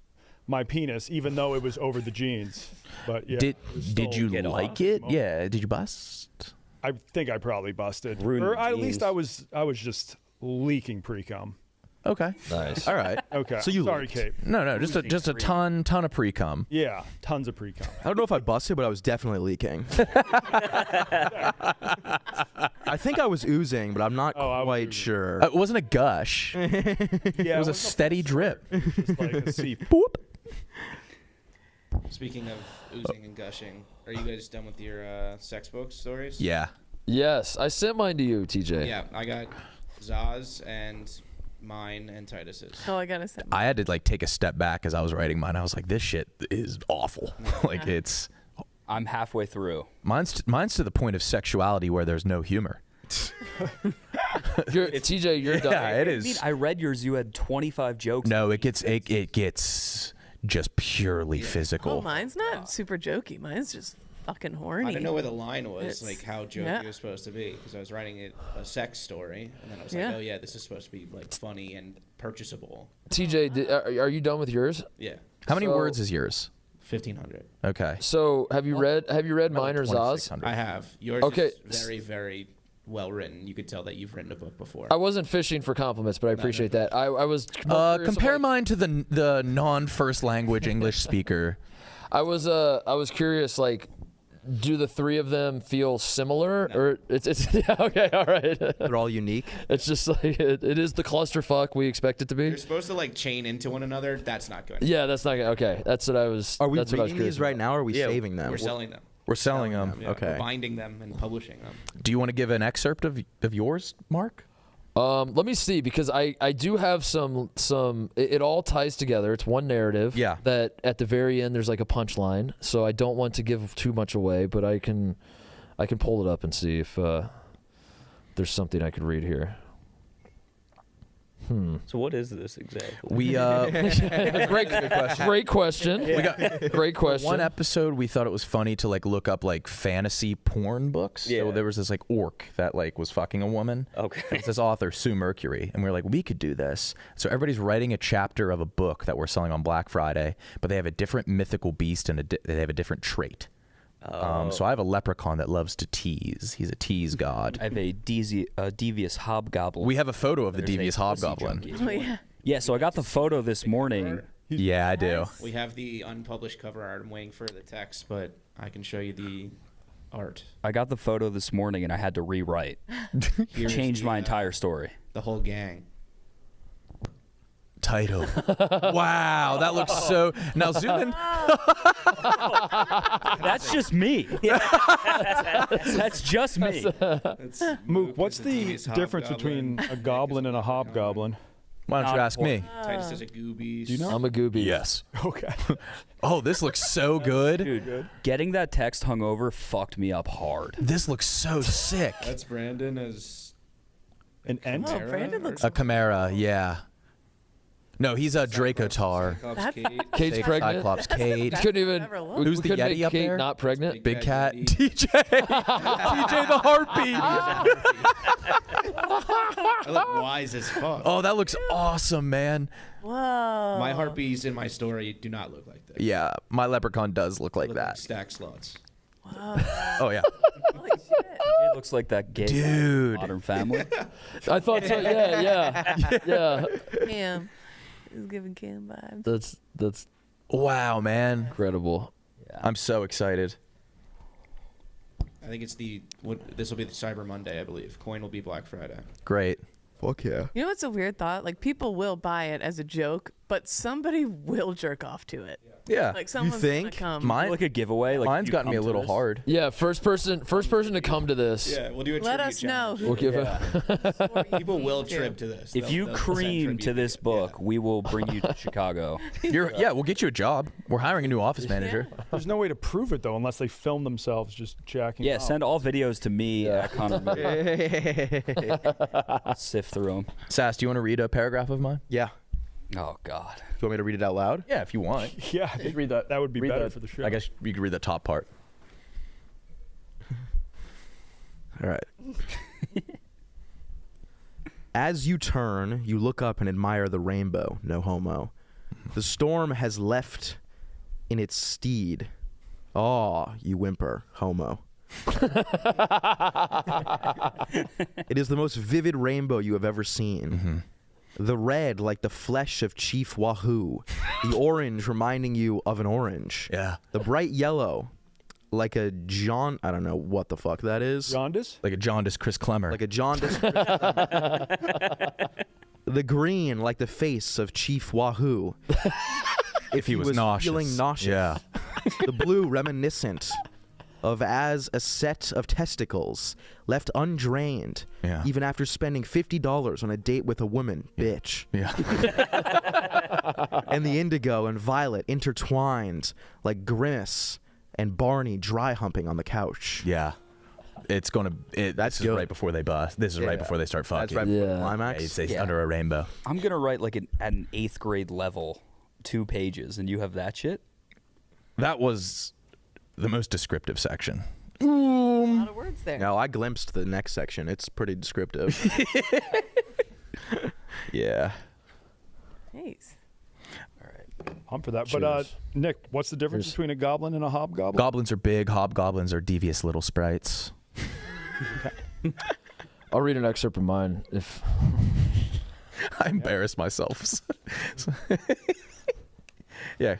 my penis, even though it was over the jeans. But yeah, Did it was Did still- you get like off. it? Yeah. Did you bust? I think I probably busted, Ruined or the at least jeans. I was just leaking pre-cum. Okay. Nice. All right. Okay, So you sorry, leaked. Kate. No, just a ton of pre-cum. Yeah, tons of pre-cum. I don't know if I busted, but I was definitely leaking. I think I was oozing, but I'm not Oh, I was quite oozing. sure. It wasn't a gush. It Yeah, was a wasn't steady drip. just like a seep. Boop. Speaking of oozing and gushing, are you guys done with your sex book stories? Yeah. Yes, I sent mine to you, TJ. Yeah, I got Zaz and mine and Titus's. Oh, I gotta say. I had to like take a step back as I was writing mine. I was like, this shit is awful. Like it's I'm halfway through. mine's to the point of sexuality where there's no humor. TJ, you're done. Yeah, it I mean, is. I read yours. You had 25 jokes. No, it gets just purely physical. Oh, mine's not super jokey. Mine's just fucking horny. I didn't know where the line was, It's- like how jokey yeah. it was supposed to be, because I was writing it a sex story, and then I was Yeah. like, oh yeah, this is supposed to be like funny and purchasable. TJ, are you done with yours? Yeah, How many So- words is yours? 1,500. Okay. So have you read mine or Zaz? 2,600. I have yours. Okay. Is very, very well written. You could tell that you've written a book before. I wasn't fishing for compliments, but I appreciate that. I was more curious of, Compare like, mine to the non-first language English speaker. I was curious, like, do the three of them feel similar, or it's yeah, okay, all right. They're all unique. It's just like it is the clusterfuck we expect it to be. You're supposed to like chain into one another. That's not good. Yeah, that's not okay. That's what I was. Are we that's what I was reading curious these right about. now, or are we Yeah, saving them? We're selling them. We're selling them. Yeah, Okay. We're binding them and publishing them. Do you want to give an excerpt of yours, Mark? Let me see, because I do have some it all ties together. It's one narrative. Yeah. That at the very end there's like a punchline. So I don't want to give too much away, but I can pull it up and see if there's something I could read here. So what is this exactly? We great question. Great question. We got Great question. one episode. We thought it was funny to like look up like fantasy porn books. Yeah. So there was this like orc that like was fucking a woman. Okay. It's this author Sue Mercury, and we were like, we could do this. So everybody's writing a chapter of a book that we're selling on Black Friday, but they have a different mythical beast and they have a different trait. So I have a leprechaun that loves to tease. He's a tease god. I have a devious hobgoblin. We have a photo of the There's a devious pussy hobgoblin. junkie. Oh, yeah. Yeah, so I got the photo this morning. Yeah, I do. We have the unpublished cover art. I'm waiting for the text, but I can show you the art. I got the photo this morning and I had to rewrite. Here's Changed the, my entire story. The whole gang. Title. Wow, that looks so. Now zoom in. That's just me. That's just me. Mook, what's is a the devious difference hobgoblin. between a goblin and a hobgoblin? Why don't you ask me? Titus is a goobies. Do you know? I'm a gooby. Yes. Okay. Oh, this looks so good. Dude, getting that text hung over fucked me up hard. This looks so sick. That's Brandon as An ent? Oh, Brandon looks. A chimera, yeah. No, he's a Dracotar. Cyclops Kate. Kate's pregnant. Cyclops Kate. Couldn't even. Ever look. we Who's the couldn't Yeti make up Kate there? not pregnant. Big cat. Yeti. TJ. TJ the harpy. I look wise as fuck. Oh, that looks awesome, man. Whoa. My harpies in my story do not look like this. Yeah, my leprechaun does look They like look that. stack slots. Oh, yeah. Holy shit. It looks like that gay guy in Dude. Modern Family. I thought so. Yeah. Cam. He's giving Cam vibes. That's Wow, man. incredible. I'm so excited. I think it's this will be the Cyber Monday, I believe. Coin will be Black Friday. Great. Fuck yeah. You know what's a weird thought? Like, people will buy it as a joke, but somebody will jerk off to it. Yeah. Like, someone's think? gonna come. Mine, Like a giveaway. Like mine's you gotten me a come to little this. hard. Yeah, first person to come to this. Yeah, we'll do a Let tribute us know challenge. who We'll give a. People will trib to this. If you They'll send cream tribute to this videos. book, we will bring you to Chicago. Yeah, we'll get you a job. We're hiring a new office manager. There's no way to prove it, though, unless they film themselves just jacking Yeah, off. send all videos to me at Connor Moody. Sift through them. Sass, do you want to read a paragraph of mine? Yeah. Oh, God. Do you want me to read it out loud? Yeah, if you want. Yeah, I think read that. that would be Read better that. for the show. I guess you could read the top part. All right. As you turn, you look up and admire the rainbow. No homo. The storm has left in its steed. Aw, you whimper. Homo. It is the most vivid rainbow you have ever seen. The red like the flesh of Chief Wahoo. The orange reminding you of an orange. Yeah. The bright yellow like a John... I don't know what the fuck that is. Jaundice? Like a jaundiced Chris Clemmer. Like a jaundice. The green like the face of Chief Wahoo. if he was nauseous. Feeling nauseous. Yeah. The blue reminiscent of as a set of testicles left undrained Yeah. even after spending $50 on a date with a woman. Bitch. Yeah. And the indigo and violet intertwined like Grimace and Barney dry humping on the couch. Yeah. It's going to... That's this is good. right before they bust. This is right Yeah. before they start fucking. That's right before the Yeah. climax. It's Yeah. under a rainbow. I'm going to write like at an 8th grade level 2 pages, and you have that shit? That was the most descriptive section. A lot of words there. No, I glimpsed the next section. It's pretty descriptive. Yeah. Nice. I'm for that. But Cheers. Nick, what's the difference Cheers. between a goblin and a hobgoblin? Goblins are big. Hobgoblins are devious little sprites. I'll read an excerpt of mine if. I embarrass myself. Yeah.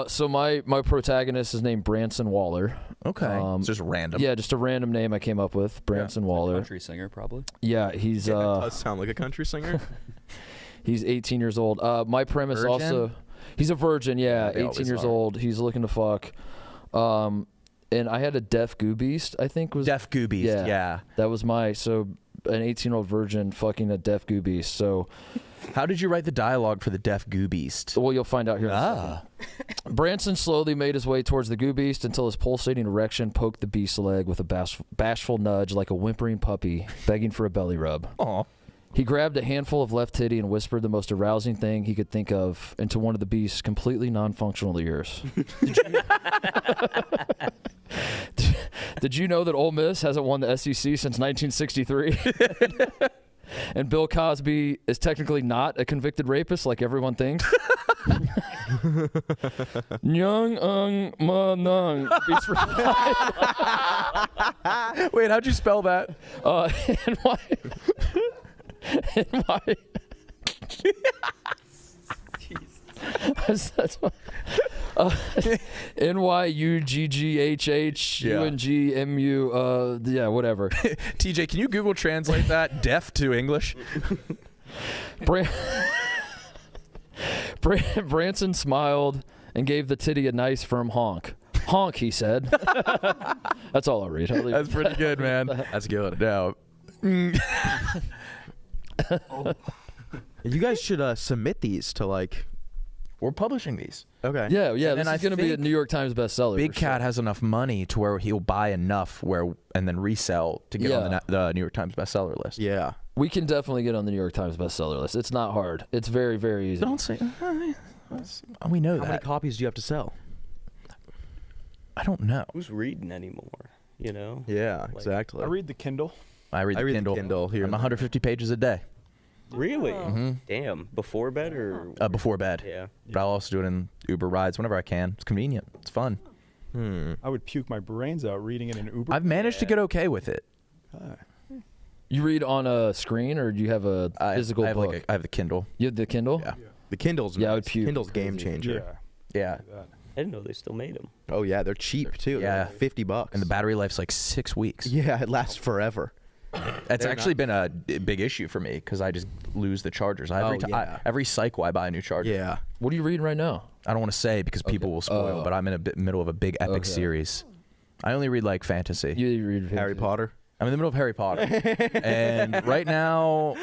So my protagonist is named Branson Waller. Okay. It's just random. Yeah, just a random name I came up with. Branson Waller. Country singer, probably. Yeah, he's That does sound like a country singer. he's 18 years old. My premise Virgin? also, he's a virgin. Yeah, They 18 always years are. old. He's looking to fuck. And I had a deaf goo beast. I think was Deaf Goobies. Yeah. That was my an 18-year-old virgin fucking a deaf goo beast. So. How did you write the dialogue for the Deaf Goobeast? Well, you'll find out here in a second. Branson slowly made his way towards the goo beast until his pulsating erection poked the beast's leg with a bashful nudge like a whimpering puppy begging for a belly rub. Aw. He grabbed a handful of left titty and whispered the most arousing thing he could think of into one of the beast's completely non-functional ears. Did you know that Ole Miss hasn't won the SEC since 1963? And Bill Cosby is technically not a convicted rapist like everyone thinks. Nyung ma nung. Wait, how'd you spell that? NY. That's what, NYUGGHHUNGMU. Yeah, whatever. TJ, can you Google translate that deaf to English? Branson smiled and gave the titty a nice firm honk. Honk, he said. That's all I'll read. That's pretty good, man. That's good. No. You guys should submit these to like. We're publishing these. Okay. Yeah. And This I is going to be a think New York Times bestseller. Big for Cat sure. has enough money to where he'll buy enough and then resell to get on the New York Times bestseller list. Yeah. We can definitely get on the New York Times bestseller list. It's not hard. It's very, very easy. Don't say. We know How many that. copies do you have to sell? I don't know. Who's reading anymore? You know? Yeah, exactly. I read the Kindle. I read the Kindle. here. I'm 150 pages a day. Really? Mm-hmm. Damn. Before bed or? Before bed. Yeah. But I'll also do it in Uber rides whenever I can. It's convenient. It's fun. I would puke my brains out reading it in Uber. I've managed to get okay with it. You read on a screen, or do you have a physical I have book? I have the Kindle. You have the Kindle? Yeah. The Kindle's Yeah, I nice. would puke. Kindle's game changer. Yeah. Yeah. I didn't know they still made them. Oh yeah, they're cheap too. Yeah. They're like $50. And the battery life's like 6 weeks. Yeah, it lasts forever. It's actually been a big issue for me because I just lose the chargers. Every cycle I buy a new charger. Yeah. What are you reading right now? I don't want to say because people will spoil, but I'm in middle of a big epic Okay. series. I only read like fantasy. You read Harry Potter. I'm in the middle of Harry Potter. And right now,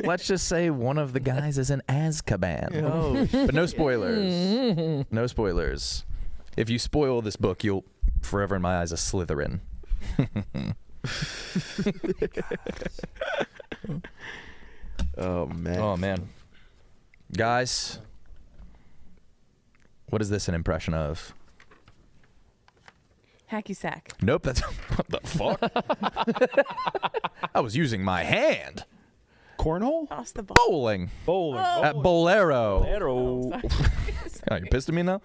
let's just say one of the guys is in Azkaban. Oh, But no spoilers. No spoilers. If you spoil this book, you'll forever in my eyes a Slytherin. Oh man. Oh man. Guys, what is this an impression of? Hacky sack. Nope, that's what the fuck? I was using my hand. Cornhole? Toss the ball. Bowling Bowling. at Bolero. Arrow. Oh, you pissed at me now?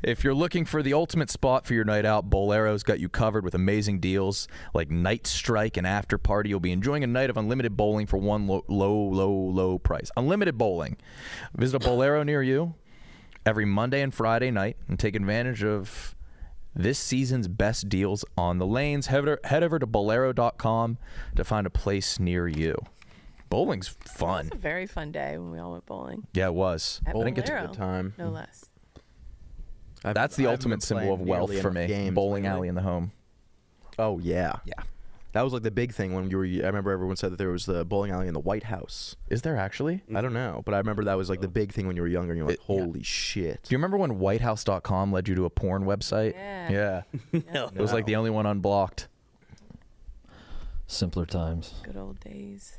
If you're looking for the ultimate spot for your night out, Bolero's got you covered with amazing deals like Night Strike and After Party. You'll be enjoying a night of unlimited bowling for one low price. Unlimited bowling. Visit a Bolero near you every Monday and Friday night and take advantage of this season's best deals on the lanes. Head over to bolero.com to find a place near you. Bowling's fun. It was a very fun day when we all went bowling. Yeah, it was. At I didn't get to Bolero, Good time. no less. That's the ultimate symbol of wealth for me. Games Bowling lately. alley in the home. Oh yeah. Yeah. That was like the big thing when you were. I remember everyone said that there was the bowling alley in the White House. Is there actually? I don't know, but I remember that was like the big thing when you were younger. And you're like, holy shit. Do you remember when whitehouse.com led you to a porn website? Yeah. Yeah. It was like the only one unblocked. Simpler times. Good old days.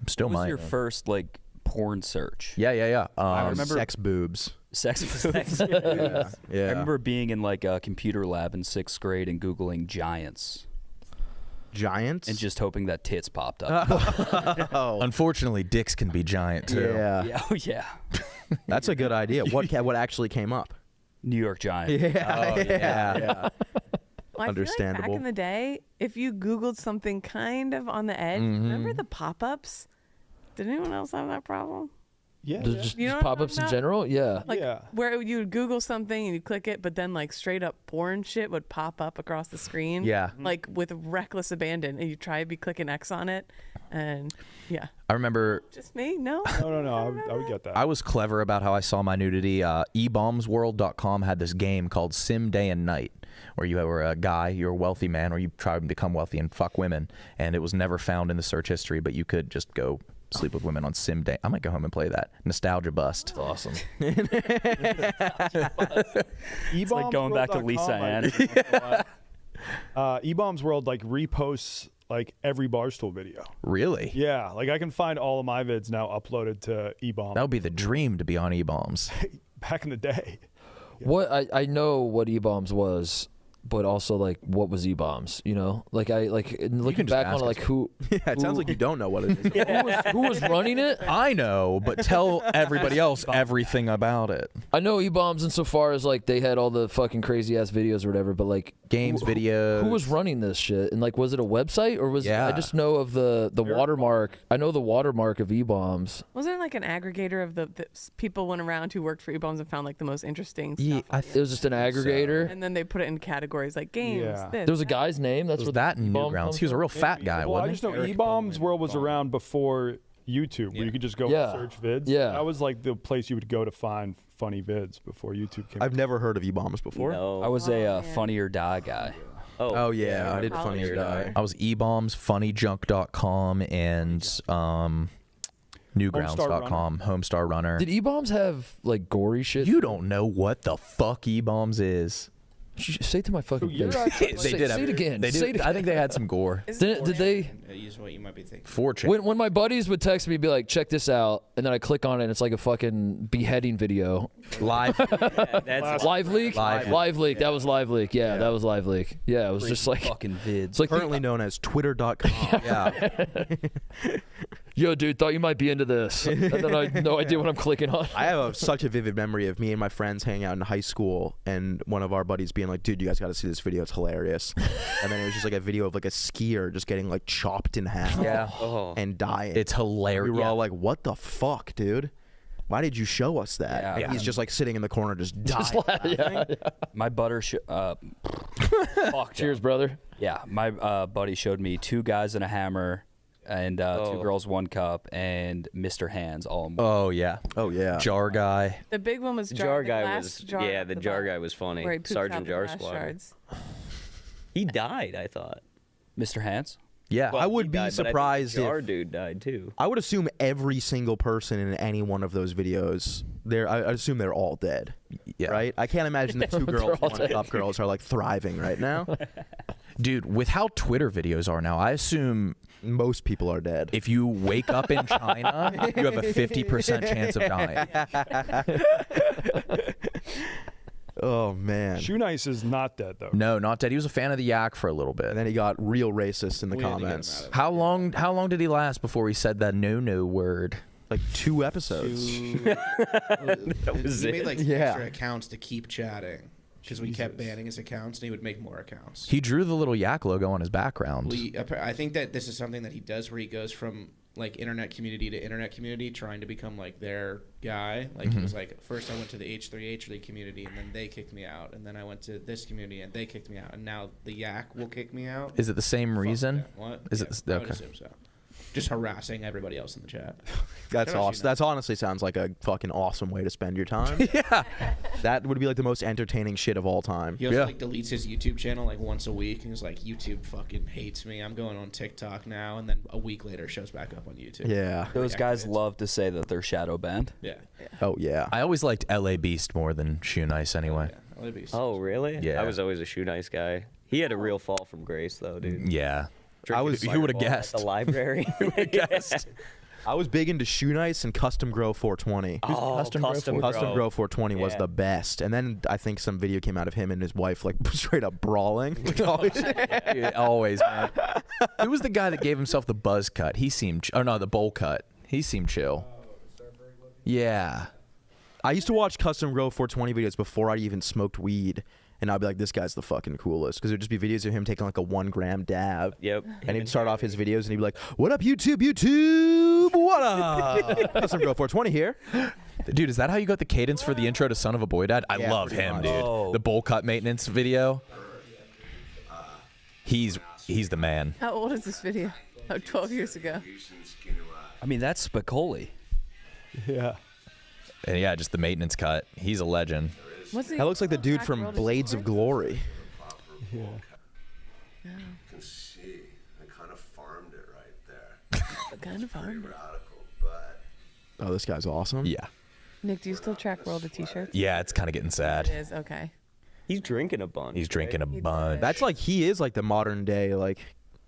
Still What was mine. your first like porn search? Yeah. I remember sex boobs. Sex. Yeah. I remember being in like a computer lab in 6th grade and Googling giants Giants. and just hoping that tits popped up. Unfortunately, dicks can be giant too. Yeah. Yeah, oh yeah. That's a good idea. What actually came up? New York Giant. Yeah. Oh, yeah. Well, I feel like understandable. back in the day, if you Googled something kind of on the edge, remember the pop-ups? Did anyone else have that problem? Yeah. Just You know what I'm pop-ups in talking about? general. Yeah. Like Yeah. where you would Google something and you click it, but then like straight up porn shit would pop up across the screen. Yeah. Like with reckless abandon, and you try to be clicking X on it, and yeah. I remember Just me? No. No. I would get that. I was clever about how I saw my nudity. eBombsWorld.com had this game called Sim Day and Night, where you were a guy, you're a wealthy man, or you try to become wealthy and fuck women, and it was never found in the search history, but you could just go sleep with women on Sim Day. I might go home and play that. Nostalgia bust. That's awesome. It's like going back to Lisa Ann. eBombs World like reposts like every Barstool video. Really? Yeah, like I can find all of my vids now uploaded to eBombs. That would be the dream to be on eBombs. Back in the day. What I know what E-bombs was, but also like what was E-bombs, you know? Like looking just back ask on it, like us. who Yeah, it sounds like you don't know what it is. who was running it? I know, but tell everybody else everything about it. I know E-bombs insofar as like they had all the fucking crazy ass videos or whatever, but like Games, videos. who was running this shit? And like was it a website or was Yeah. I just know of the watermark. I know the watermark of E-bombs. Wasn't it like an aggregator of the people went around who worked for E-Bombs and found like the most interesting stuff? Yeah, It was just an aggregator. And then they put it in categories like games. Yeah. This, There was a that. guy's name. That's was what that in E-bomb Newgrounds. comes He was a from? real fat guy, Well, I wasn't just know eBombs World was around before YouTube, where you could just go Yeah. and search vids. Yeah. That was like the place you would go to find funny vids before YouTube came. I've never heard of eBombs before. No. I was a man. Funny or Die guy. Oh yeah, I did Probably Funny or should. Die. I was eBombs, funnyjunk.com, and newgrounds.com, Homestar Runner. Did E-bombs have like gory shit? You don't know what the fuck eBombs is. Say it to my fucking you're face. actually- Say it again. They Say did. it I think they had some gore. Is Did, it did they? Use what you might be thinking. 4chan. When my buddies would text me, be like, "Check this out," and then I click on it, and it's like a fucking beheading video. Live. That's Live leak. Live leak. That was live leak. Yeah, that was live leak. Yeah, it was just like fucking vids. it's like Currently known as Twitter.com. Yeah. yo, dude, thought you might be into this, and then I had no idea what I'm clicking on. I have such a vivid memory of me and my friends hanging out in high school, and one of our buddies being like, "Dude, you guys got to see this video. It's hilarious." And then it was just like a video of like a skier just getting like chopped in half Yeah. oh. and dying. It's hilarious. We were all like, "What the fuck, dude? Why did you show us that?" Yeah. And he's just like sitting in the corner, just dying. Just like- yeah. My butter. Fuck. Cheers, brother. Yeah, my buddy showed me 2 guys and a hammer, and 2 girls, 1 cup, and Mr. Hands all in one. Oh yeah. Oh yeah. Jar guy. The big one was The jar, jar the guy glass was jar yeah. at The the jar bottom, guy was funny. where he poops out Sergeant the Jar glass Squad. shards. He died. I thought. Mr. Hands. Yeah. Well, I he would be died, but I think surprised the jar if dude died too. I would assume every single person in any one of those videos, I assume they're all dead. Yeah. Right? I can't imagine the 2 girls, 1 cup girls are like thriving right now. Dude, with how Twitter videos are now, I assume Most people are dead. if you wake up in China, you have a 50% chance of dying. Oh man. ShoeNice is not dead though. No, not dead. He was a fan of the Yak for a little bit. And then he got real racist in the We had to get him comments. out of How long did he last before he said that no word? Like 2 episodes. That was He it. made like Yeah. extra accounts to keep chatting because we kept banning his accounts, and he would make more accounts. He drew the little Yak logo on his background. I think that this is something that he does, where he goes from like internet community to internet community, trying to become like their guy. Like he was like, first I went to the H3H3 community, and then they kicked me out, and then I went to this community, and they kicked me out, and now the Yak will kick me out. Is it the same Fuck reason? that. What? Is Yeah, it I would okay? assume so. Just harassing everybody else in the chat. That's Shout out awesome. ShoeNice. That's honestly sounds like a fucking awesome way to spend your time. Yeah. That would be like the most entertaining shit of all time. He also Yeah. like deletes his YouTube channel like once a week, and he's like, YouTube fucking hates me. I'm going on TikTok now, and then a week later shows back up on YouTube. Yeah. Those guys Reactivates. love to say that they're shadow banned. Yeah. Oh yeah. I always liked LA Beast more than ShoeNice anyway. Yeah. LA Beast. Oh really? Yeah. I was always a ShoeNice guy. He had a real fall from grace though, dude. Yeah. Drinking who would've Fireball at guessed? The library. guessed? I was big into ShoeNice and Custom Grow 420. Oh, Custom Grow Custom Custom Grow 420 was Yeah. the best. And then I think some video came out of him and his wife like straight up brawling. Which always Yeah, always, man. Who was the guy that gave himself the buzz cut? He seemed, the bowl cut. He seemed chill. Yeah. I used to watch Custom Grow 420 videos before I even smoked weed. And I'd be like, this guy's the fucking coolest. Because it would just be videos of him taking like a 1 gram dab. Yep. And he'd start off his videos and he'd be like, what up, YouTube? What up? Custom Grow 420 here. Dude, is that how you got the cadence for the intro to Son of a Boy Dad? I Yeah, love pretty him, much. dude. Oh. The bowl cut maintenance video. He's the man. How old is this video? Oh, 12 years ago. I mean, that's Spicoli. Yeah. And yeah, just the maintenance cut. He's a legend. What's That looks like the dude from Blades of Glory. Yeah. Yeah. You can see I kind of farmed it right there. Kind of Pretty fun. radical, but Oh, this guy's awesome. Yeah. Nick, do you still track World of T-shirts? Yeah, it's kind of getting It sad. is, okay. He's drinking a bunch. He's drinking a He bunch. did. That's like, he is like the modern day, like,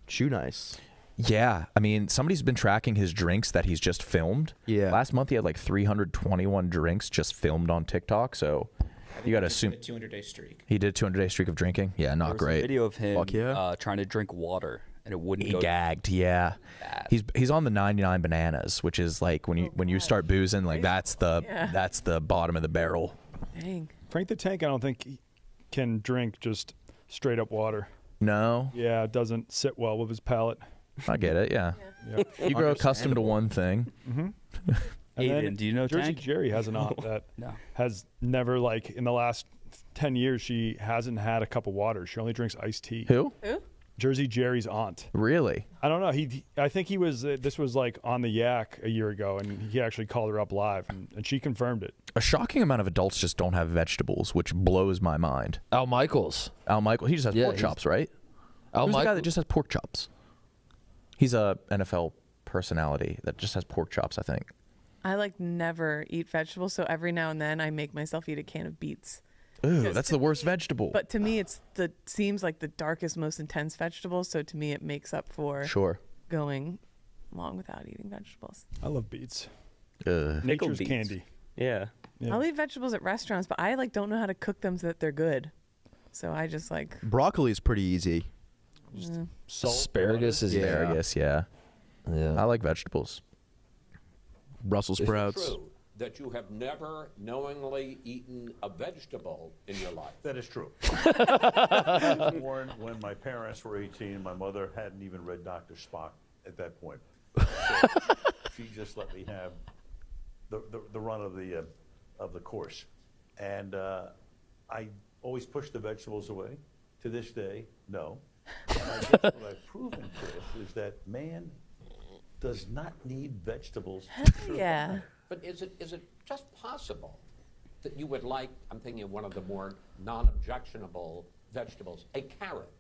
ShoeNice. Yeah, I mean, somebody's been tracking his drinks that he's just filmed. Yeah. Last month he had like 321 drinks just filmed on TikTok. So you got to assume a 200-day streak. he did a 200-day streak of drinking. Yeah, There not was a great. video of him Fuck yeah. trying to drink water, and it wouldn't He go. gagged. Yeah, Bad. he's on the 99 bananas, which is like when you start boozing, like that's the bottom of the barrel. Dang. Frank the Tank, I don't think he can drink just straight up water. No, Yeah, it doesn't sit well with his palate. I get it. Yeah, Yeah. you grow accustomed to one thing. And Aiden, then do you know Jersey Tank? Jerry has an aunt that No. has never, like, in the last 10 years, she hasn't had a cup of water. She only drinks iced tea. Who? Jersey Jerry's aunt. Really? I don't know. I think he was. This was like on the Yak a year ago, and he actually called her up live, and she confirmed it. A shocking amount of adults just don't have vegetables, which blows my mind. Al Michaels. Al Michael, he just has Yeah, pork he's- chops, right? Al Who's the guy Michaels. that just has pork chops? He's a NFL personality that just has pork chops, I think. I like never eat vegetables, so every now and then I make myself eat a can of beets. Ooh, Because that's to the worst me- vegetable. But to me, seems like the darkest, most intense vegetable. So to me, it makes up for Sure. going long without eating vegetables. I love beets. Ugh. Nickel Nature's beets. candy. Yeah. Yeah. I'll eat vegetables at restaurants, but I don't know how to cook them so that they're good. So I just Broccoli is pretty easy. Salt, Asparagus is Asparagus, yeah. Yeah. I like vegetables. Brussels sprouts. True that you have never knowingly eaten a vegetable in your life. That is true. I was born when my parents were 18. My mother hadn't even read Dr. Spock at that point. So she just let me have the run of the course. And I always pushed the vegetables away. To this day, no. And I guess what I've proven, Chris, is that man does not need vegetables. yeah. But is it just possible that you would like, I'm thinking of one of the more non-objectionable vegetables, a carrot?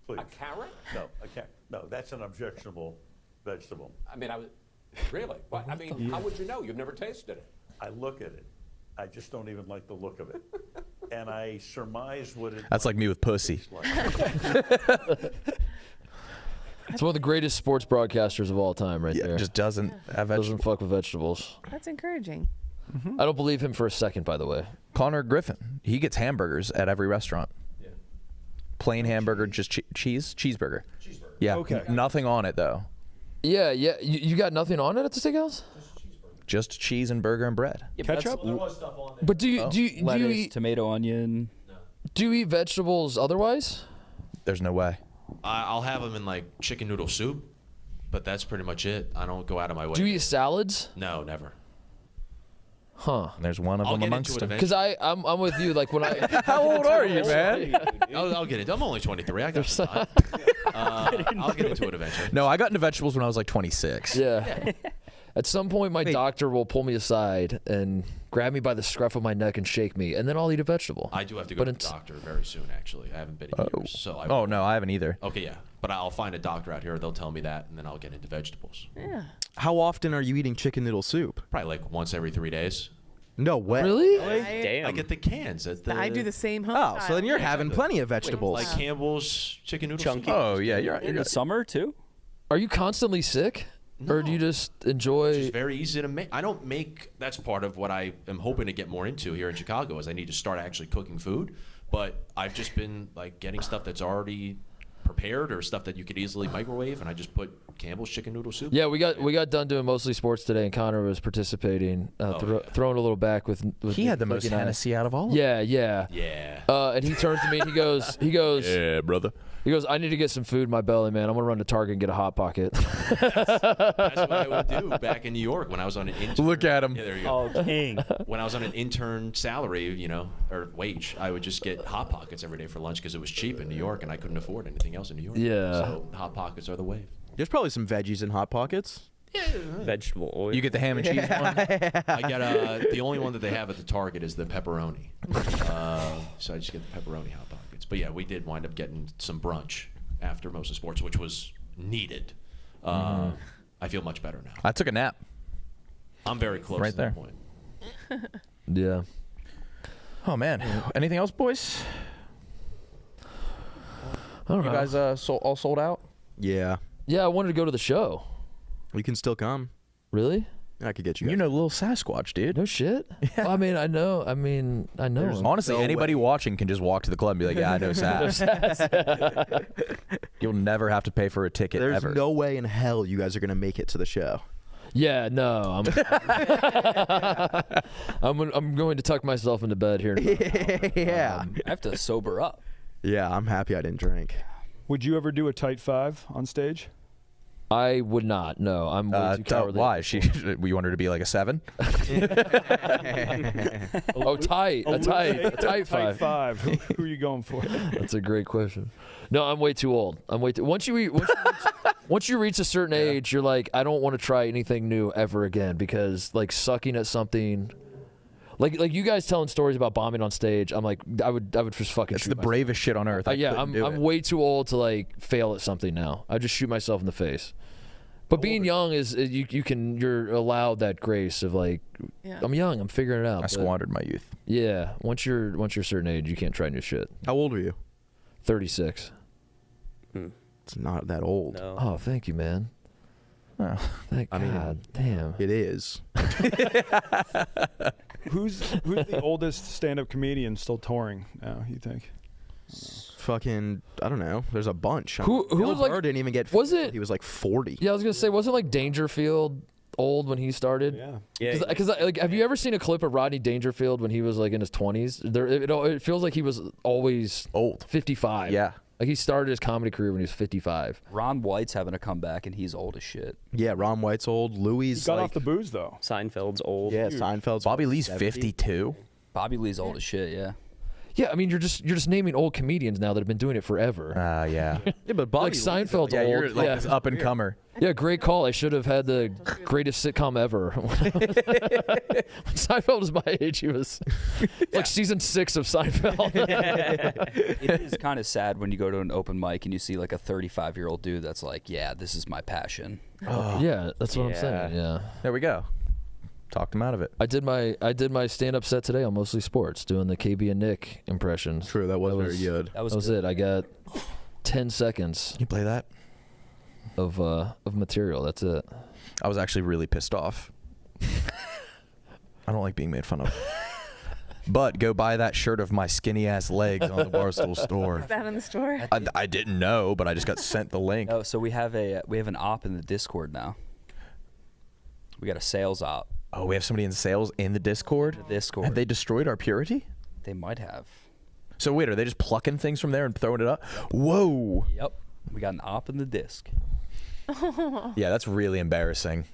Please. A carrot? No, I can't. No, that's an objectionable vegetable. I mean, really? What, I mean, how would you know? You've never tasted it. I look at it. I just don't even like the look of it. And I surmise what it That's like me with pussy. tastes like. It's one of the greatest sports broadcasters of all time, right Yeah, there. just doesn't have vegetables. Doesn't fuck with vegetables. That's encouraging. I don't believe him for a second, by the way. Connor Griffin, he gets hamburgers at every restaurant. Yeah. Plain hamburger, just cheeseburger. Yeah. Okay. Nothing on it though. Yeah, yeah. You got nothing on it at the steakhouse? Just cheese and burger and bread. Yeah, but Ketchup? that's But do you lettuce, eat tomato, onion. do you eat vegetables otherwise? There's no way. I'll have them in like chicken noodle soup, but that's pretty much it. I don't go out of my way. Do you eat salads? No, never. Huh. And there's one of I'll them get amongst into it them. eventually. Because I'm with you. Like when I How old are you, man? I'll get it. I'm only 23. I got some time. I'll get into it eventually. No, I got into vegetables when I was like 26. yeah. At some point, my doctor will pull me aside and grab me by the scruff of my neck and shake me, and then I'll eat a vegetable. I do have to go to the doctor very soon, actually. I haven't been in years. So I Oh no, I haven't either. Okay, yeah. But I'll find a doctor out here. They'll tell me that, and then I'll get into vegetables. Yeah. How often are you eating chicken noodle soup? Probably like once every 3 days. No way. Really? Damn. I get the cans at the. I do the same home Oh, so style. then you're having plenty of vegetables. Like Campbell's chicken noodle Chunky. soup. Oh yeah, you're In the summer too. Are you constantly sick, or do you just enjoy? It's very easy to make. I don't make. That's part of what I am hoping to get more into here in Chicago. Is I need to start actually cooking food. But I've just been like getting stuff that's already prepared or stuff that you could easily microwave, and I just put Campbell's chicken noodle soup. Yeah, we got done doing mostly sports today, and Connor was participating, throwing a little back with he had the most Hennessy out of all of them. Yeah. And he turns to me and he goes, yeah, brother. He goes, I need to get some food in my belly, man. I'm gonna run to Target and get a Hot Pocket. That's what I would do back in New York when I was on an intern. Look at him. Yeah, there you go. Oh, king. When I was on an intern salary, or wage, I would just get Hot Pockets every day for lunch because it was cheap in New York and I couldn't afford anything else in New York. Yeah. So Hot Pockets are the wave. There's probably some veggies in Hot Pockets. Vegetable oil. You get the ham and cheese one? I get the only one that they have at the Target is the pepperoni. So I just get the pepperoni Hot Pockets. But yeah, we did wind up getting some brunch after most of sports, which was needed. I feel much better now. I took a nap. I'm very close right to there. that point. Yeah. Oh man. Anything else, boys? I don't you know. guys all sold out? Yeah. Yeah, I wanted to go to the show. You can still come. Really? I could get you. You know Lil Sasquatch, dude. No shit. Yeah. Well, I know him. Honestly, anybody watching can just walk to the club and be like, yeah, I know Sass. You'll never have to pay for a ticket There's ever. no way in hell you guys are gonna make it to the show. Yeah, no. I'm going to tuck myself into bed here. Yeah. I have to sober up. Yeah, I'm happy I didn't drink. Would you ever do a tight 5 on stage? I would not. No, I'm way too cowardly. Why? We want her to be like a 7? Oh, tight. A tight 5. 5. Who are you going for? That's a great question. No, I'm way too old. Once you reach a certain age, you're like, I don't want to try anything new ever again, because like sucking at something, like you guys telling stories about bombing on stage, I'm like, I would just fucking. It's shoot the myself. bravest shit on earth. I'm way too old to like fail at something now. I just shoot myself in the face. But being young is you're allowed that grace of like, I'm young, I'm figuring it out. I squandered my youth. Yeah, once you're a certain age, you can't try new shit. How old are you? 36. It's not that old. No. Oh, thank you, man. Oh, thank God. Damn. It is. Who's the oldest stand-up comedian still touring now, you think? Fucking, I don't know. There's a bunch. Who was like? Didn't even get. Was it? He was like 40. Yeah, I was gonna say, wasn't like Dangerfield old when he started? Yeah. Because like, have you ever seen a clip of Rodney Dangerfield when he was like in his 20s? It feels like he was always old. 55. Yeah. Like he started his comedy career when he was 55. Ron White's having a comeback, and he's old as shit. Yeah, Ron White's old. Louis He got off the booze though. Seinfeld's old. Yeah, Seinfeld's. Bobby Lee's 70. 52. Bobby Lee's old as shit. Yeah. Yeah, I mean you're just naming old comedians now that have been doing it forever. Yeah. Yeah, but Bobby Like Seinfeld's Yeah, old. you're like this up and comer. Yeah, great call. I should have had the greatest sitcom ever. When Seinfeld was my age, he was like season 6 of Seinfeld. It is kind of sad when you go to an open mic and you see like a 35-year-old dude that's like, yeah, this is my passion. Yeah, that's what I'm saying. Yeah. There we go. Talked him out of it. I did my stand-up set today on Mostly Sports, doing the KB and Nick impressions. True, that was very good. That was That was good. it. I got 10 seconds Can you play that? of material. That's it. I was actually really pissed off. I don't like being made fun of. But go buy that shirt of my skinny ass legs on the Barstool store. Is that in the store? I didn't know, but I just got sent the link. Oh, so we have an op in the Discord now. We got a sales op. Oh, we have somebody in sales in the Discord? Discord. Have they destroyed our purity? They might have. So wait, are they just plucking things from there and throwing it up? Whoa. Yep. We got an op in the disc. Yeah, that's really embarrassing.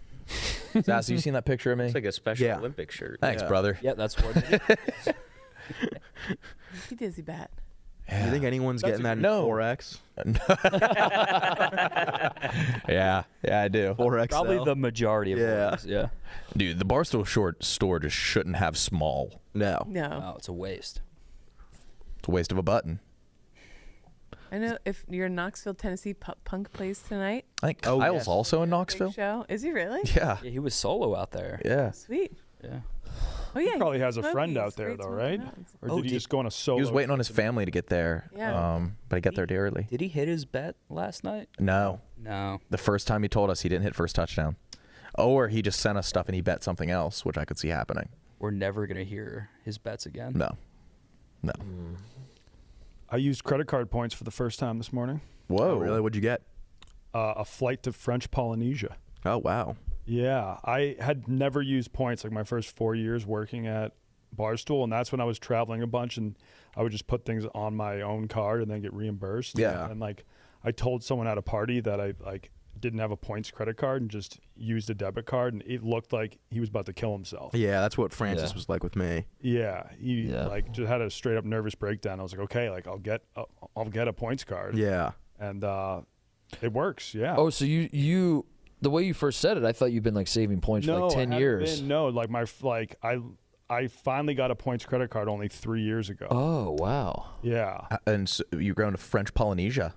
Sass, you seen that picture of me? It's like a Special Olympic shirt. Thanks, brother. Yeah, that's what it is. He dizzy bat. Do you think anyone's getting that in 4X? Yeah, I do. 4X. Probably the majority of ones. Yeah. Dude, the Barstool store just shouldn't have small. No. No, it's a waste. It's a waste of a button. I know if you're in Knoxville, Tennessee, Punk plays tonight. I think Kyle's also in Big Knoxville. show. Is he really? Yeah. Yeah, he was solo out there. Yeah. Sweet. Yeah. Oh yeah. He probably he's has a friend Smokies, out there great though, smoking right? dogs. Or did he just go on a solo? He was waiting on his family to get there. Yeah. But he got there too early. Did he hit his bet last night? No. No. The first time he told us he didn't hit first touchdown. Or he just sent us stuff and he bet something else, which I could see happening. We're never gonna hear his bets again. No. I used credit card points for the first time this morning. Whoa. Oh, really? What'd you get? A flight to French Polynesia. Oh, wow. Yeah, I had never used points like my first 4 years working at Barstool, and that's when I was traveling a bunch, and I would just put things on my own card and then get reimbursed. Yeah. And like I told someone at a party that I like didn't have a points credit card and just used a debit card, and it looked like he was about to kill himself. Yeah, that's what Francis was like with me. Yeah, he like just had a straight up nervous breakdown. I was like, okay, like I'll get a points card. Yeah. And it works. Yeah. Oh, so you the way you first said it, I thought you'd been like saving points for like 10 years. No, like I finally got a points credit card only 3 years ago. Oh, wow. Yeah. And so you're going to French Polynesia.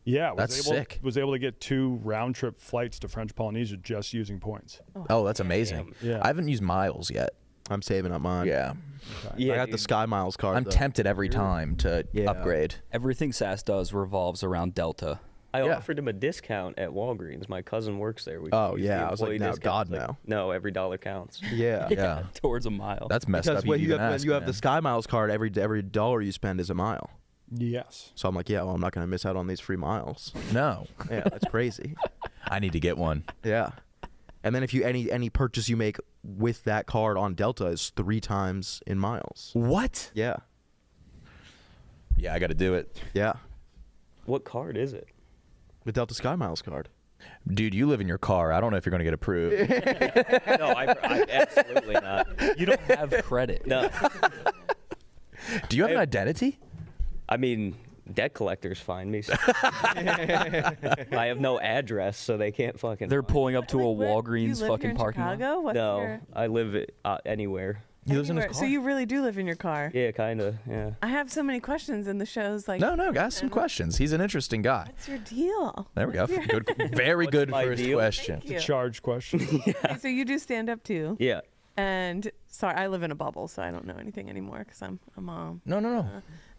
Yeah, that's sick. Was able to get 2 round trip flights to French Polynesia just using points. Oh, that's amazing. Yeah. I haven't used miles yet. I'm saving up mine. Yeah. I got the Sky Miles card. I'm though. tempted every time to upgrade. Everything SAS does revolves around Delta. I offered him a discount at Walgreens. My cousin works there. We Oh, use yeah. the I was like, employee now, discounts. God, Like, no. No, every dollar counts. Yeah. Yeah. Towards a mile. That's messed Because up. when you even have, ask, you have the man. Sky Miles card, every dollar you spend is a mile. Yes. So I'm like, yeah, well, I'm not going to miss out on these free miles. No. Yeah, that's crazy. I need to get one. Yeah. And then if you any purchase you make with that card on Delta is 3 times in miles. What? Yeah. Yeah, I got to do it. Yeah. What card is it? The Delta Sky Miles card. Dude, you live in your car. I don't know if you're going to get approved. No, I absolutely not. You don't have credit. No. Do you have an identity? I mean, debt collectors find me. So. I have no address, so they can't fucking. They're pulling up to a Walgreens you live fucking here in parking lot. Chicago? What's No, your... I live anywhere. He lives in his Anywhere. car. So you really do live in your car? Yeah, kind of. Yeah. I have so many questions in the shows. Like, No, ask some questions. He's an interesting guy. what's your deal? There we go. What's your- Good, very What's good my first deal? question. Thank you. Charge question. Okay, so you do stand up too? Yeah. And sorry, I live in a bubble, so I don't know anything anymore because I'm a mom. No.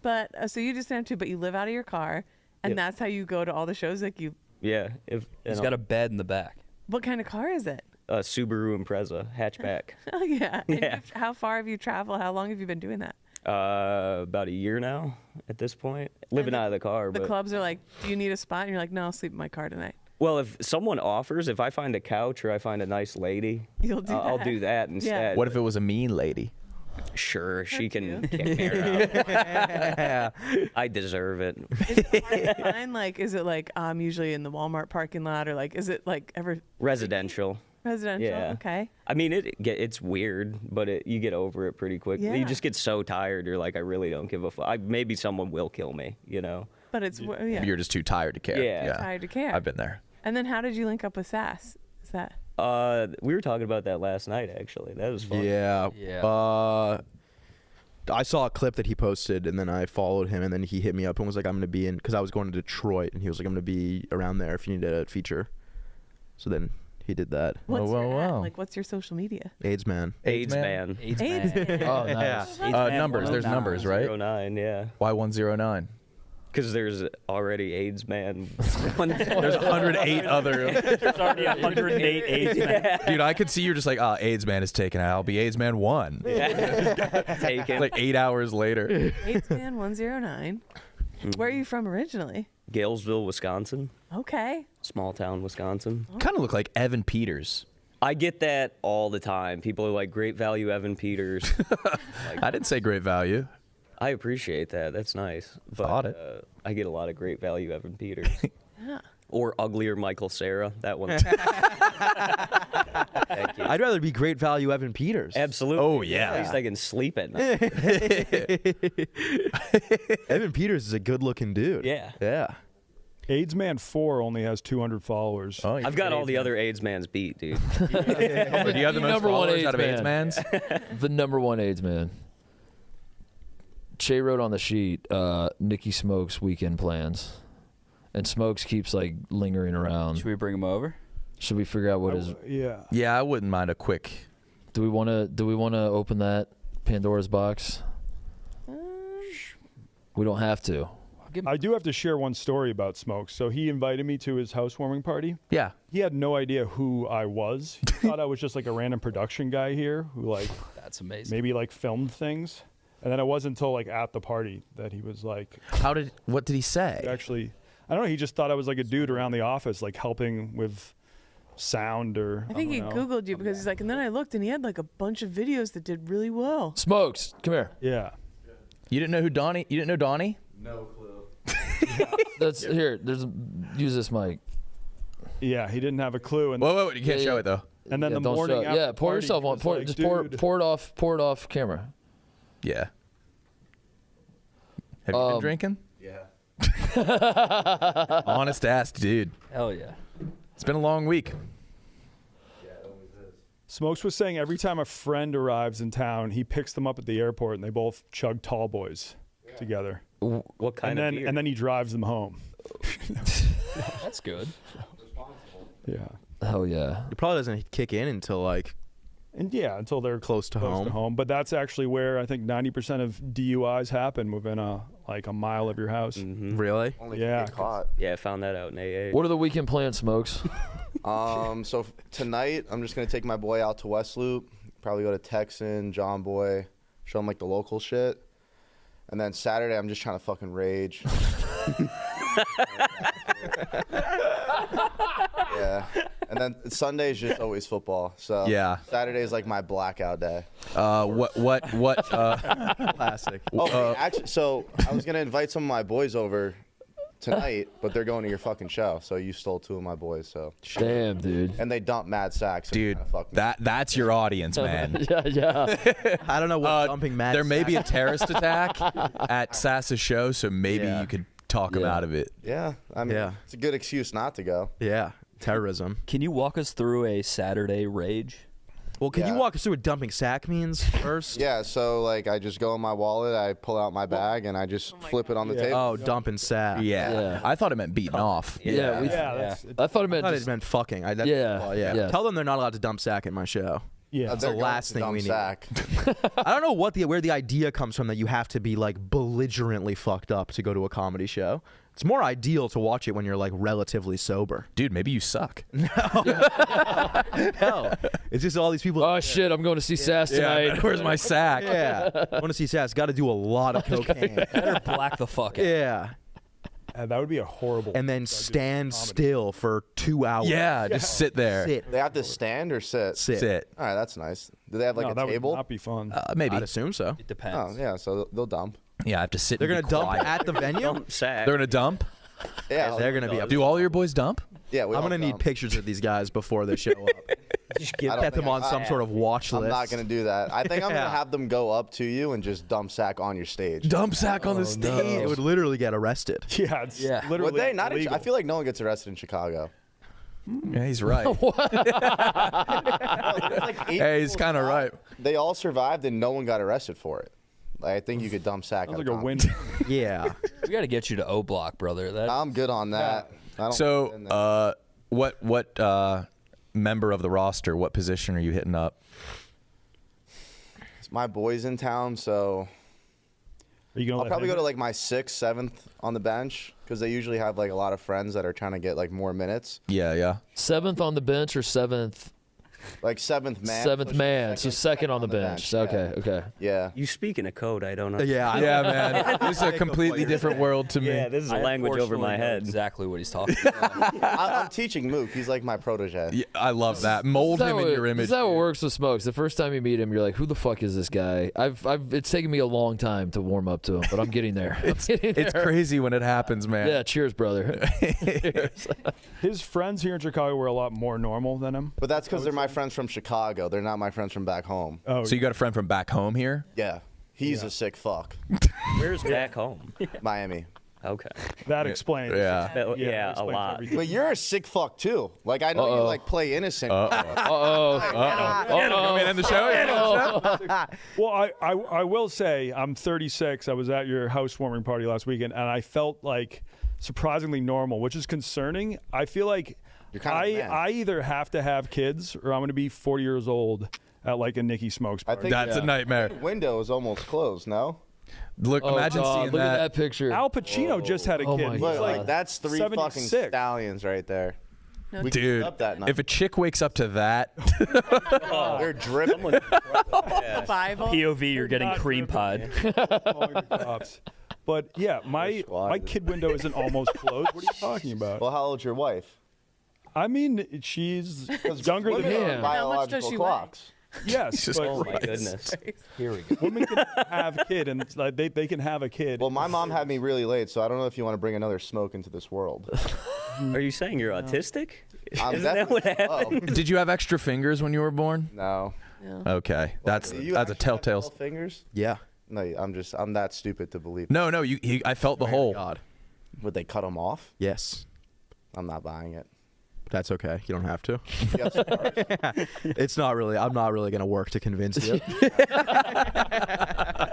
But so you do stand up too, but you live out of your car, and Yep. that's how you go to all the shows. Like you, Yeah. He's got a bed in the back. what kind of car is it? a Subaru Impreza hatchback. Oh yeah. And Yeah. how far have you traveled? How long have you been doing that? About a year now at this point. Living out of the car. The but clubs are like, do you need a spot? And you're like, no, I'll sleep in my car tonight. Well, if someone offers, if I find a couch or I find a nice lady, You'll do I'll that. do that instead. What if it was a mean lady? Sure, she can kick me out. I deserve it. Is it hard to find? Like, is it like I'm usually in the Walmart parking lot, or like, is it like ever Residential. residential? Yeah. Okay. I mean, it's weird, but you get over it pretty quickly. Yeah. You just get so tired. You're like, I really don't give a fuck. Maybe someone will kill me, you know? But it's yeah. You're just too tired to care. Yeah. Tired to care. I've been there. And then how did you link up with Sass? Is that? We were talking about that last night, actually. That was fun. Yeah. Yeah. I saw a clip that he posted, and then I followed him, and then he hit me up and was like, I'm going to be in, because I was going to Detroit, and he was like, I'm going to be around there if you need a feature. So then he did that. What's wow, your wow. Like, what's your social media? AIDS man. AIDS man. AIDS AIDS man. man. Oh, nice. Numbers. There's numbers, right? 09, yeah. Why 109? Because there's already AIDS man. There's 108 other. There's already 108 AIDS men. Dude, I could see you're just like, AIDS man is taken out. I'll be AIDS man 1. Taken. Like 8 hours later. AIDS man 109. Where are you from originally? Galesville, Wisconsin. Okay. Small town, Wisconsin. Kind of look like Evan Peters. I get that all the time. People are like, great value Evan Peters. I didn't say great value. I appreciate that. That's nice. But Thought it. I get a lot of great value Evan Peters. Yeah. Or uglier Michael Cera. That one. Thank you. I'd rather be great value Evan Peters. Absolutely. Oh, yeah. At least I can sleep at night. Evan Peters is a good looking dude. Yeah. Yeah. AIDS Man 4 only has 200 followers. Oh, I've got all the other AIDS man's beat, dude. Do you have the most Number one followers AIDS out of AIDS man. mans? The number one AIDS man. Che wrote on the sheet, Nicki Smokes weekend plans. And Smokes keeps like lingering around. Should we bring him over? Should we figure out what his Yeah. Yeah, I wouldn't mind a quick. Do we want to open that Pandora's box? We don't have to. I do have to share one story about Smokes. So he invited me to his housewarming party. Yeah. He had no idea who I was. He thought I was just like a random production guy here who like That's amazing. maybe like filmed things. And then it wasn't until like at the party that he was like, What did he say? actually, I don't know. He just thought I was like a dude around the office, like helping with sound or. I think he Googled you because he's like, and then I looked and he had like a bunch of videos that did really well. Smokes, come here. Yeah. You didn't know who Donnie? You didn't know Donnie? No clue. That's here. Use this mic. Yeah, he didn't have a clue. And whoa, you can't show it though. And then the don't morning show it. after Yeah, pour party, yourself he on. was Pour, like, just "Dude." pour it off camera. Yeah. Have you been drinking? Yeah. Honest ass dude. Hell yeah. It's been a long week. Yeah, it always is. Smokes was saying every time a friend arrives in town, he picks them up at the airport and they both chug tall boys together. What kind of beer? And then he drives them home. That's good. Yeah. Hell yeah. It probably doesn't kick in until like. And yeah, until they're close to home. But that's actually where I think 90% of DUIs happen within a mile of your house. Really? Only Yeah. if you get caught. Yeah, I found that out in AA. What are the weekend plans, Smokes? So tonight I'm just gonna take my boy out to West Loop. Probably go to Texan, John Boy, show him like the local shit. And then Saturday I'm just trying to fucking rage. Yeah. And then Sunday is just always football. So Yeah. Saturday is like my blackout day. What Classic. Oh, actually, so I was gonna invite some of my boys over tonight, but they're going to your fucking show. So you stole two of my boys. So Damn, dude. and they dump mad sacks. So dude, fuck me. that's your audience, man. yeah. I don't know what dumping mad. There may be a terrorist attack at Sass's show, so maybe you could talk him out of it. Yeah, I mean, it's a good excuse not to go. Yeah, terrorism. Can you walk us through a Saturday rage? Well, can you walk us through what dumping sack means first? Yeah, so like I just go in my wallet, I pull out my bag, and I just flip it on the table. Oh, dumping sack. Yeah. I thought it meant beating off. I thought it meant it meant fucking. Yeah. Tell them they're not allowed to dump sack at my show. Yeah, that's the They're going last to thing dump we need. sack. I don't know where the idea comes from that you have to be like belligerently fucked up to go to a comedy show. It's more ideal to watch it when you're like relatively sober. Dude, maybe you suck. No, it's just all these people. Oh shit, I'm going to see Sass tonight. Where's my sack? Yeah, I want to see Sass. Got to do a lot of cocaine. Better black the fuck out. Yeah. That would be a horrible. And then stand still for 2 hours. Yeah, just sit there. They have to stand or sit? Sit. All right, that's nice. Do they have like No, a that table? would not be fun. Maybe. I'd assume so. It depends. Oh yeah, so they'll dump. Yeah, I have to sit. They're and gonna be dump quiet. at the venue. Dump sack. They're gonna dump. Yeah, They're gonna be up. Do all your boys dump? Yeah, I'm gonna need pictures of these guys before they show up. Get them on some sort of watch list. I'm not gonna do that. I think I'm gonna have them go up to you and just dump sack on your stage. Dump sack on the stage. They would literally get arrested. Yeah, it's literally. Would they not? illegal. I feel like no one gets arrested in Chicago. Yeah, he's right. Hey, he's kind of right. They all survived and no one got arrested for it. Like, I think you could dump sack. Sounds at like a comedy. win. Yeah. We got to get you to O Block, brother. I'm good on that. I don't So, what member of the roster? What position are you hitting up? my boys in town, so Are you gonna I'll let probably him go to like my 6th, 7th on the bench because they usually have like a lot of friends that are trying to get like more minutes. Yeah, yeah. 7th on the bench or 7th? Like 7th man. 7th man, so second on the bench. Okay, okay. Yeah. You speak in a code I don't know. Yeah, man. This is a completely different world to me. Yeah, this is a language over my head. Exactly what he's talking about. I'm teaching Mook. He's like my protege. Yeah, I love that. Mold him in your image. Is that what works with Smokes? The first time you meet him, you're like, "Who the fuck is this guy?" It's taken me a long time to warm up to him, but I'm getting there. It's crazy when it happens, man. Yeah, cheers, brother. Cheers. His friends here in Chicago were a lot more normal than him. But that's because they're my friends from Chicago. They're not my friends from back home. Oh, So you got a friend from back home here? Yeah. He's a sick fuck. Where's back home? Miami. Okay. that explains. Yeah, that a explains lot. everything. But you're a sick fuck too. Like I know you like play innocent. In the show? Well, I will say I'm 36. I was at your housewarming party last weekend, and I felt like surprisingly normal, which is concerning. I feel like You're kind of a man. I either have to have kids or I'm going to be 40 years old at like a Nicki Smokes party. That's a nightmare. Window is almost closed. No. Look, imagine God, seeing look that. at that picture. Al Pacino just had a Oh kid. my He's God. like Look, that's 3 fucking 76. stallions right there. No, We Dude, up that night. if a chick wakes up to that, They're dripping. Bible. POV, you're getting Not cream dripping. pod. Calling the cops. But yeah, my kid window isn't almost closed. What are you talking about? Well, how old's your wife? I mean, she's younger than women me. are biological clocks. Yes. Oh but my goodness. Here we go. women can have a kid, and it's like they can have a kid. Well, my mom had me really late, so I don't know if you want to bring another smoke into this world. Are you saying you're autistic? I'm Isn't that what happened? Did you have extra fingers when you were born? No. Okay, that's You a actually telltale. have 12 fingers? Yeah. No, I'm that stupid to believe. No, I felt the hole. God. Would they cut them off? Yes. I'm not buying it. That's okay. You don't have to. You have scars? It's not really. I'm not really gonna work to convince you.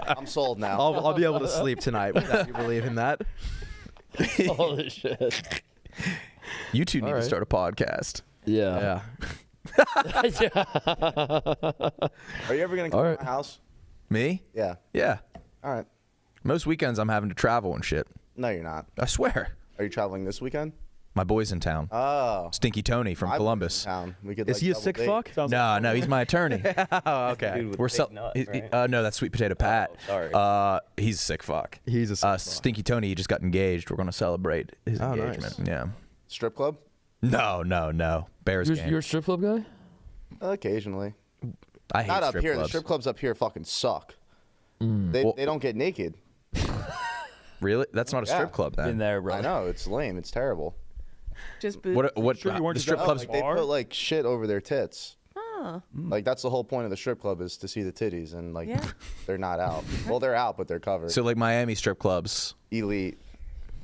I'm sold now. I'll be able to sleep tonight without you believing that. Holy shit. You two need to start a podcast. Yeah. Are you ever gonna come to my house? Me? Yeah. Yeah. All right. Most weekends I'm having to travel and shit. No, you're not. I swear. Are you traveling this weekend? My boy's in town. Oh. Stinky Tony from My boy's Columbus. in town. We could, Is like, he a double sick date. fuck? No, he's my attorney. Oh, okay. Dude with We're big nut, right? no, that's Sweet Potato Pat. sorry. He's a sick fuck. He's a sick fuck. Stinky Tony. He just got engaged. We're gonna celebrate his Oh, engagement. nice. Yeah. Strip club? No. Bears game. You're a strip club guy? Occasionally. I hate Not up strip here. clubs. The strip clubs up here fucking suck. They don't get naked. Really? That's not a strip Yeah. club then. In there, bro. I know. It's lame. It's terrible. Just boobs. What? Sure you weren't The just strip at, clubs? like, They bar? put like shit over their tits. Huh. Like that's the whole point of the strip club is to see the titties, and like Yeah. they're not out. Well, they're out, but they're covered. So like Miami strip clubs. Elite.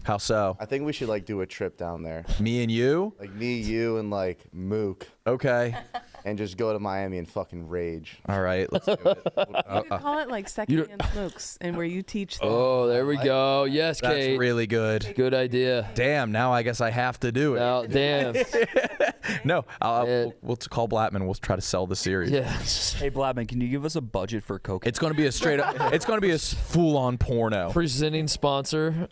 How so? I think we should like do a trip down there. Me and you? Like me, you, and like Mook, Okay. and just go to Miami and fucking rage. All right. Let's do it. You could call it like secondhand smokes, and where you teach them. Oh, there we go. Yes, That's Kate. really good. Good idea. Damn. Now I guess I have to do it. Now, damn. No. We'll call Blattman. We'll try to sell the series. Yeah. Hey, Blabman, can you give us a budget for cocaine? It's gonna be a straight up. It's gonna be a full-on porno. Presenting sponsor.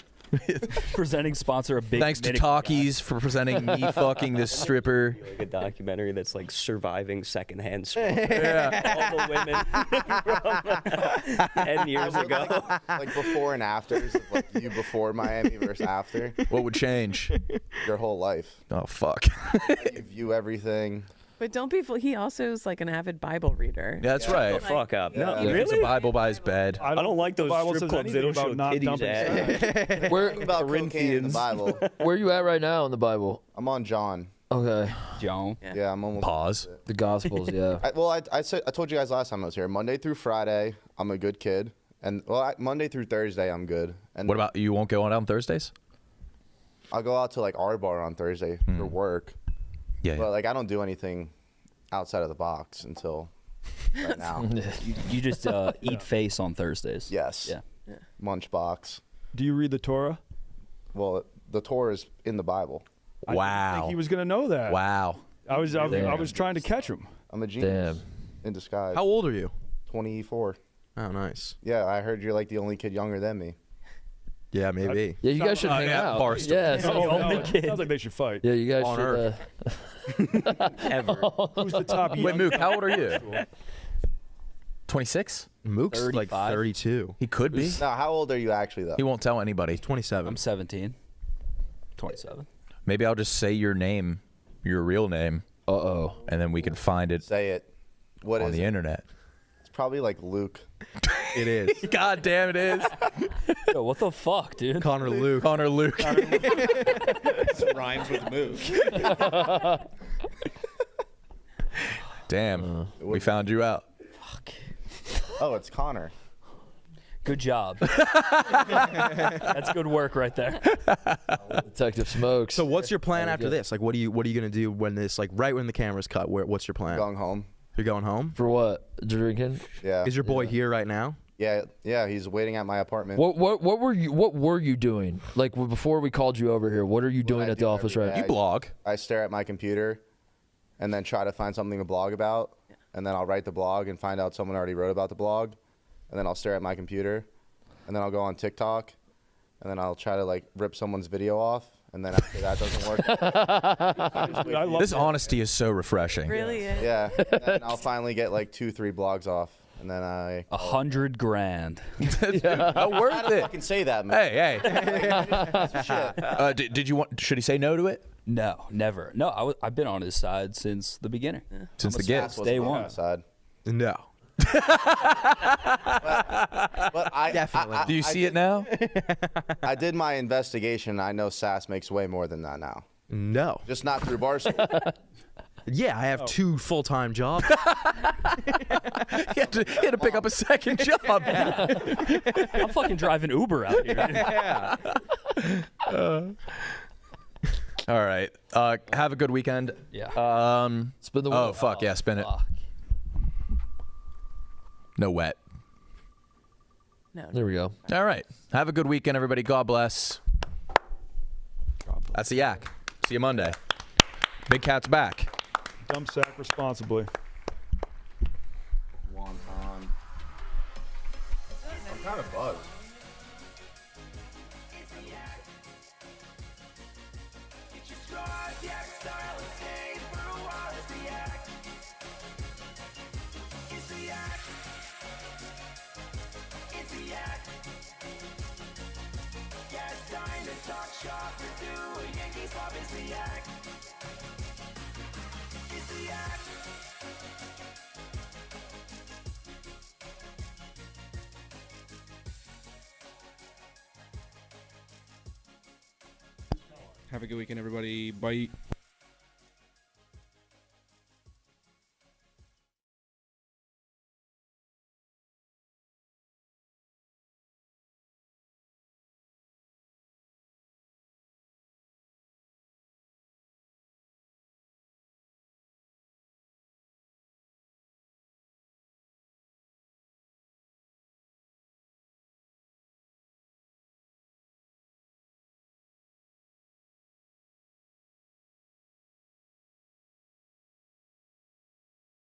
Presenting sponsor, a big. Thanks to Dominican Talkies for presenting me fucking this stripper. Like a documentary that's like surviving secondhand smoke. Yeah. All the women from 10 years ago. Like before and afters of like you before Miami versus after. What would change? Your whole life. Oh fuck. You view everything. But don't be fool. He also is like an avid Bible reader. Yeah, that's Shut right. the fuck up. No, Yeah. He reads a really? Bible by his bed. I don't like those The Bible strip says clubs. They don't anything show about not titties dumping ads. Where Think about cocaine in the Corinthians. Bible. where you at right now in the Bible? I'm on John. Okay. John. Yeah, I'm almost. Pause. The Gospels, yeah. I told you guys last time I was here. Monday through Friday, I'm a good kid, and Monday through Thursday, I'm good. And What about you? Won't go out on Thursdays? I'll go out to like our bar on Thursday for work, Yeah. but like I don't do anything outside of the box until right now. You just eat face on Thursdays. Yes. Yeah. Munchbox. Do you read the Torah? Well, the Torah is in the Bible. I didn't Wow. think he was gonna know that. Wow. I was trying to catch him. I'm a genius. Damn. In disguise. How old are you? 24. Oh, nice. Yeah, I heard you're like the only kid younger than me. Yeah, maybe. Yeah, you guys should hang yeah, out. Barstool. Yeah, Oh, so- no, it sounds like they should fight. yeah, you guys On should. Ever. Who's the top? Wait, Mook, how old are you? 26? Mook's like 35. 32. He could be. Now, how old are you actually though? He won't tell anybody. 27. I'm 17. 27. Maybe I'll just say your name, your real name, Uh-oh. and then we can find it Say it. What on is the it? internet. It's probably like Luke. It is. God damn it is. Yo, what the fuck, dude? Connor Luke. Connor Luke. It rhymes with move. Damn. We found you out. Oh, it's Connor. Good job. That's good work right there. Detective Smokes. So what's your plan Very after good. this? Like, what are you gonna do when this, like, right when the camera's cut? What's your plan? Going home. You're going home? For what? Drinking? Yeah. Is your boy here right now? Yeah, he's waiting at my apartment. What were you doing? Like before we called you over here, what are you doing I at the do office every right day. now? You blog. I stare at my computer and then try to find something to blog about. And then I'll write the blog and find out someone already wrote about the blog. And then I'll stare at my computer. And then I'll go on TikTok. And then I'll try to like rip someone's video off. And then after that doesn't work. I love This that. honesty is so refreshing. Really is. Yeah. And then I'll finally get like 2-3 blogs off. and then I. $100 grand. Oh, worth How to it. fucking say that, man? Hey. Did you want? Should he say no to it? No, never. No, I've been on his side since the beginning. Since the get. Day one. Side. No. But I Definitely. Do you see it now? I did my investigation. I know Sass makes way more than that now. No. Just not through Barstool. Yeah, I have 2 full-time jobs. He had to pick up a second job. I'm fucking driving Uber out here. All right. Have a good weekend. Yeah. Spin the wheel. Oh fuck yeah, spin it. Fuck. No wet. No. There we go. All right. Have a good weekend, everybody. God bless. That's the yak. See you Monday. Big Cat's back. Dump sack responsibly. Wonton. I'm kind of buzzed. Have a good weekend, everybody. Bye.